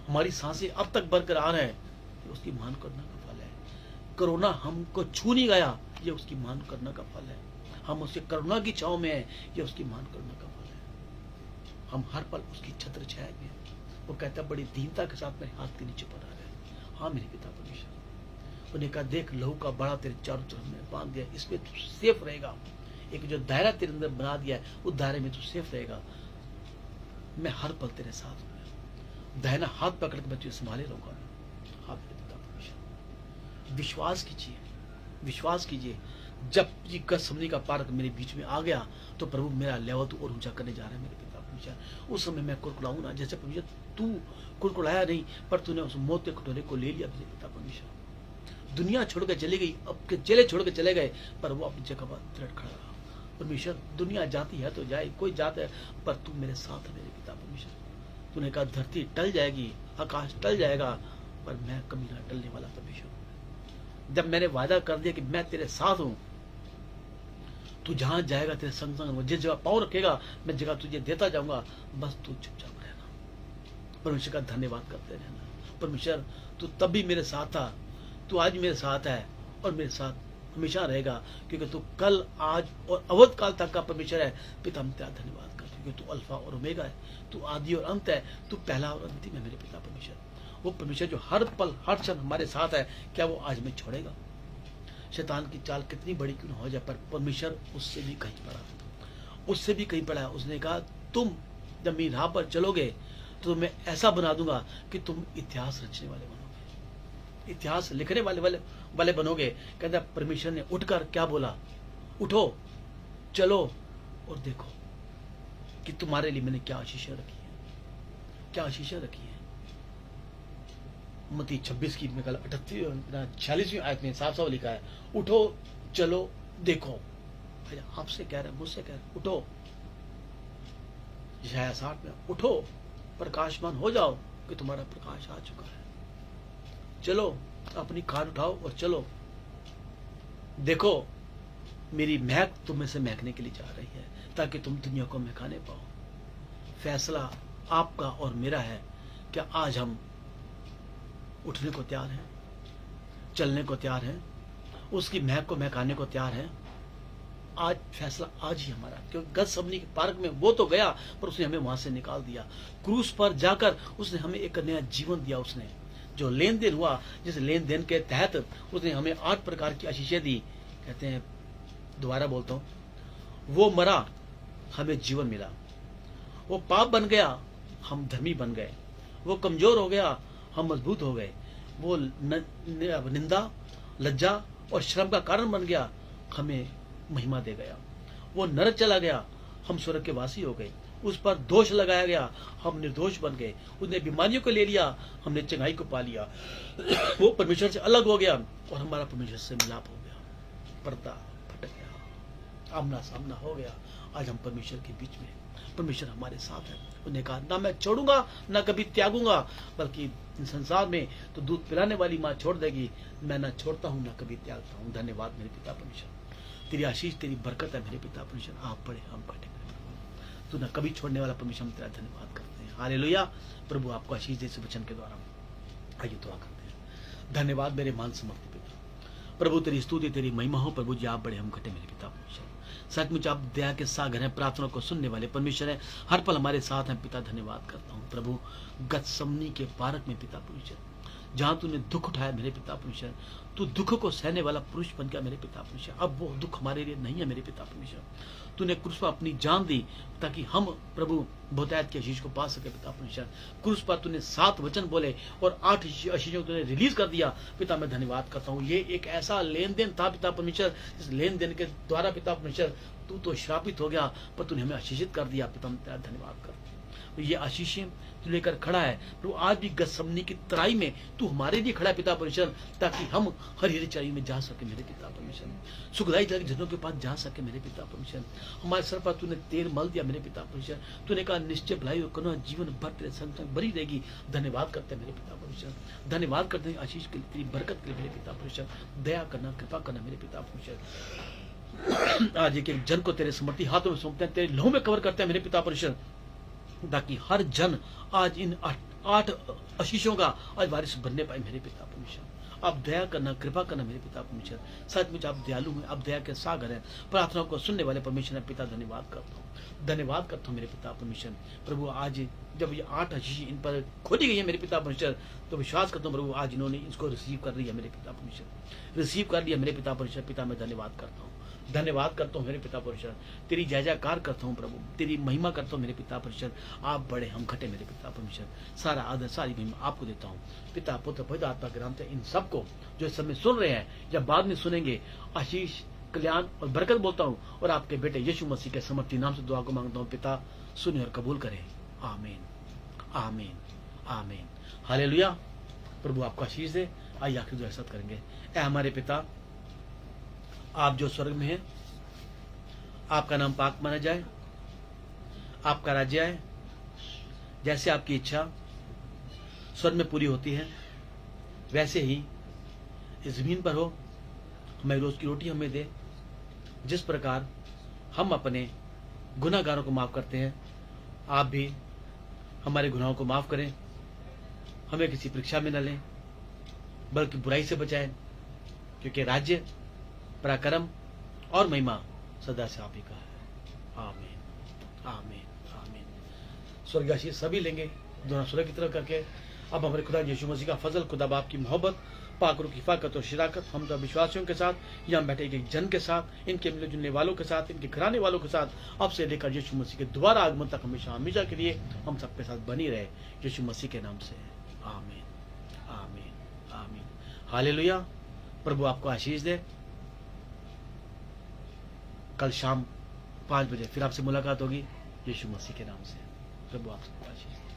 हमारी सांसें अब तक बरकरार है, ये उसकी महान करुणा का फल है। कोरोना हमको छू नहीं गया, ये उसकी महान करुणा का फल है। हम उसके करुणा की छांव में हैं, ये उसकी महान करुणा का फल है। हम हर पल उसकी छत्र छाया में हैं। वो कहता है बड़ी दीनता के साथ मेरे हाथ के नीचे पड़ा रहे। हाँ मेरे पिता परमेश्वर, उन्हें कहा देख लहू का बड़ा तेरे चारों तरफ में बांध दिया, इसमें तू सेफ रहेगा। एक जो दायरा तेरे अंदर बना दिया है, उस दायरे में तू सेफ रहेगा। मैं हर पल तेरे साथ हूं, दाहिना हाथ पकड़ के मैं तुझे संभाले रहूंगा। हाँ मेरे पिता परमेश्वर, विश्वास कीजिए, विश्वास कीजिए। जब ये गतसमनी का पार्क मेरे बीच में आ गया तो प्रभु मेरा लेवल तो और ऊंचा करने जा रहा है मेरे पिता परमेश्वर। उस समय मैं कुड़कुड़ाऊं ना, जैसे परमेश्वर तू कुड़कुड़ाया नहीं, पर तूने उस मौत के कटोरे को ले लिया मेरे पिता परमेश्वर। दुनिया छोड़ के चली गई, अब के चेले छोड़ के चले गए, पर वो अपनी जगह पर दृढ़ खड़ा रहा। परमेश्वर दुनिया जाती है तो जाए, कोई जाता है, पर तू मेरे साथ है मेरे पिता परमेश्वर। तूने कहा धरती टल जाएगी, आकाश टल जाएगा, पर मैं कभी ना टलने वाला परमेश्वर। जब मैंने वादा कर दिया कि मैं तेरे साथ हूं, तू जहां जाएगा तेरे संग संग, जिस जगह पाँव रखेगा मैं जगह तुझे देता जाऊंगा, बस तू चुपचाप रहना। परमेश्वर का धन्यवाद करते रहना। परमेश्वर तू तब भी मेरे साथ था, तू आज मेरे साथ है और मेरे साथ हमेशा रहेगा, क्योंकि तू कल आज और अवध काल तक का परमेश्वर है। पिता हम तेरा धन्यवाद करते हैं, क्योंकि तू अल्फा और ओमेगा है, तू आदि और अंत है, तू पहला और अंतिम है मेरे पिता परमेश्वर। वो परमेश्वर जो हर पल हर क्षण हमारे साथ है, क्या वो आज में छोड़ेगा? शैतान की चाल कितनी बड़ी क्यों न हो जाए, पर परमेश्वर उससे भी कहीं बड़ा, उससे भी कहीं बड़ा है। उसने कहा तुम जब मेरी राह पर चलोगे तो मैं ऐसा बना दूंगा कि तुम इतिहास रचने वाले बनोगे, इतिहास लिखने वाले बनोगे। कहता परमेश्वर ने उठकर क्या बोला, उठो चलो और देखो कि तुम्हारे लिए मैंने क्या आशीषें रखी है, क्या आशीषें रखी है। मत्ती 26 की 46वीं आयत में साफ साफ लिखा है, उठो चलो देखो। आपसे कह रहे हैं, मुझसे कह रहे हैं, उठो। यशायाह 60 में उठो प्रकाशमान हो जाओ कि तुम्हारा प्रकाश आ चुका है। चलो अपनी खाट उठाओ और चलो देखो, मेरी महक तुम में से महकने के लिए जा रही है, ताकि तुम दुनिया को महकाने पाओ। फैसला आपका और मेरा है। क्या आज हम उठने को तैयार हैं, चलने को तैयार हैं, उसकी महक को महकाने को तैयार हैं? आज फैसला आज ही हमारा, क्योंकि गतसमनी के पार्क में वो तो गया, पर उसने हमें वहां से निकाल दिया। क्रूस पर जाकर उसने हमें एक नया जीवन दिया। उसने जो लेन देन हुआ, जिस लेन देन के तहत उसने हमें 8 प्रकार की आशीषें दी। कहते हैं, दोबारा बोलता हूं, वो मरा हमें जीवन मिला, वो पाप बन गया हम धर्मी बन गए, वो कमजोर हो गया हम मजबूत हो गए, वो निंदा लज्जा और श्रम का कारण बन गया हमें महिमा दे गया, वो नरक चला गया हम स्वर्ग के वासी हो गए, उस पर दोष लगाया गया हम निर्दोष बन गए, उसने बीमारियों को ले लिया हमने चंगाई को पा लिया, वो परमेश्वर से अलग हो गया और हमारा परमेश्वर से मिलाप हो गया, पर्दा फट गया, आमना सामना हो गया। आज हम परमेश्वर के बीच में, परमेश्वर हमारे साथ है। उन्हें कहा ना मैं छोड़ूंगा ना कभी त्यागूंगा, बल्कि संसार में तो दूध पिलाने वाली माँ छोड़ देगी, मैं ना छोड़ता हूँ ना कभी त्यागता हूँ। धन्यवाद मेरे पिता परमेश्वर, तेरी आशीष तेरी बरकत है मेरे पिता परमेश्वर। आप पढ़े हम पढ़े, तू ना कभी छोड़ने वाला परमेश्वर, हम तेरा धन्यवाद करते हैं। हालेलुया। प्रभु आपको आशीष दे इस वचन के द्वारा। आइए दुआ करते हैं। धन्यवाद मेरे मान समर्थ पिता, प्रभु तेरी स्तुति तेरी महिमा हो। प्रभु जी आप बड़े हम घटे मेरे पिता परमेश्वर, सचमुच आप दया के सागर हैं, प्रार्थना को सुनने वाले परमेश्वर हैं, हर पल हमारे साथ हैं पिता। धन्यवाद करता हूँ प्रभु, गतसमनी के पार्क में पिता परमेश्वर जहां तूने दुख उठाया मेरे पिता परमेश्वर, तू दुख को सहने वाला पुरुष बन गया मेरे पिता परमेश्वर। अब वो दुख हमारे लिए नहीं है मेरे पिता परमेश्वर। तूने क्रूस पर अपनी जान दी ताकि हम प्रभु बहुतायत की आशीष को पा सके पिता परमेश्वर। क्रूस पर तूने 7 वचन बोले और 8 आशीषों को तूने रिलीज कर दिया। पिता मैं धन्यवाद करता हूँ। ये एक ऐसा लेन देन था पिता परमेश्वर, इस लेन देन के द्वारा पिता परमेश्वर तू तो श्रापित हो गया, पर तूने हमें आशीषित कर दिया। पिता मैं तेरा धन्यवाद करता हूँ। ये आशीषें तू लेकर खड़ा है प्रभु। आज भी गतसमनी की तराई में तू हमारे लिए खड़ा है पिता परमेश्वर, ताकि हम हरी चराई में जा सके मेरे पिता परमेश्वर। सुखदाई जल जनों के पास जा सके मेरे पिता परमेश्वर। हमारे सर पर तूने तेल मल दिया मेरे पिता परमेश्वर। तूने कहा निश्चय भलाई और करुणा जीवन भर तेरे संग संग बनी रहेगी। धन्यवाद करते हैं मेरे पिता परमेश्वर। धन्यवाद करते हैं आशीष के लिए, तेरी बरकत के लिए मेरे पिता परमेश्वर। दया करना, कृपा करना मेरे पिता परमेश्वर। आज एक एक जन को तेरे समर्थी हाथों में सौंपते हैं, तेरे लहू में कवर करते हैं मेरे पिता परमेश्वर, ताकि हर जन आज इन 8 आशीषों का आज वारिस बनने पाए मेरे पिता परमेश्वर। आप दया करना, कृपा करना मेरे पिता परमेश्वर। सचमुच आप दयालु हैं, आप दया के सागर हैं, प्रार्थनाओं को सुनने वाले परमेश्वर है। पिता धन्यवाद करता हूँ, धन्यवाद करता हूँ मेरे पिता परमेश्वर। प्रभु आज जब ये 8 आशीष इन पर खोली गई है मेरे पिता परमेश्वर, तो विश्वास करता हूँ प्रभु आज इन्होंने इसको रिसीव कर लिया मेरे पिता परमेश्वर, रिसीव कर लिया मेरे पिता परमेश्वर। पिता मैं धन्यवाद करता हूँ, धन्यवाद करता हूँ मेरे पिता परमेश्वर। तेरी जय जयकार करता हूँ प्रभु, तेरी महिमा करता हूँ मेरे पिता परमेश्वर। आप बड़े, हम घटे मेरे पिता परमेश्वर। सारा आदर, सारी महिमा आपको देता हूँ। पिता, पुत्र, पवित्र आत्मा के नाम से इन सबको जो इस समय सुन रहे हैं या बाद में सुनेंगे, आशीष, कल्याण और बरकत बोलता हूँ, और आपके बेटे यीशु मसीह के समर्थी नाम से दुआ को मांगता हूँ। पिता सुने और कबूल करें। आमीन, आमीन, आमीन। हालेलुया। प्रभु आपको आशीष दे। आइए आखिर दुआ सब करेंगे। ऐ हमारे पिता, आप जो स्वर्ग में हैं, आपका नाम पाक माना जाए, आपका राज्य आए, जैसे आपकी इच्छा स्वर्ग में पूरी होती है वैसे ही इस जमीन पर हो। हमें रोज की रोटी हमें दे, जिस प्रकार हम अपने गुनाहगारों को माफ करते हैं, आप भी हमारे गुनाहों को माफ करें। हमें किसी परीक्षा में न लें, बल्कि बुराई से बचाएं, क्योंकि राज्य, पराक्रम और महिमा सदा से आप ही का है। आमीन, आमीन, आमीन। स्वर्गवासी सभी लेंगे, दोनों स्वर्ग की तरफ करके। अब हमारे खुदा यीशु मसीह का फजल, खुदा बाप की मोहब्बत, पाक की हिफाजत और शिराकत हम सब विश्वासियों के साथ, यहाँ बैठे एक जन के साथ, इनके मिलने जुलने वालों के साथ, इनके घराने वालों के साथ, अब से लेकर यीशु मसीह के दोबारा आगमन तक हमेशा हमेशा के लिए हम सबके साथ बनी रहे, यीशु मसीह के नाम से। आमीन, आमीन, आमीन। हालेलुया। प्रभु आपको आशीष दे। कल शाम 5 बजे फिर आपसे मुलाकात होगी, यीशु मसीह के नाम से। प्रभु आप सबको आशीष दे।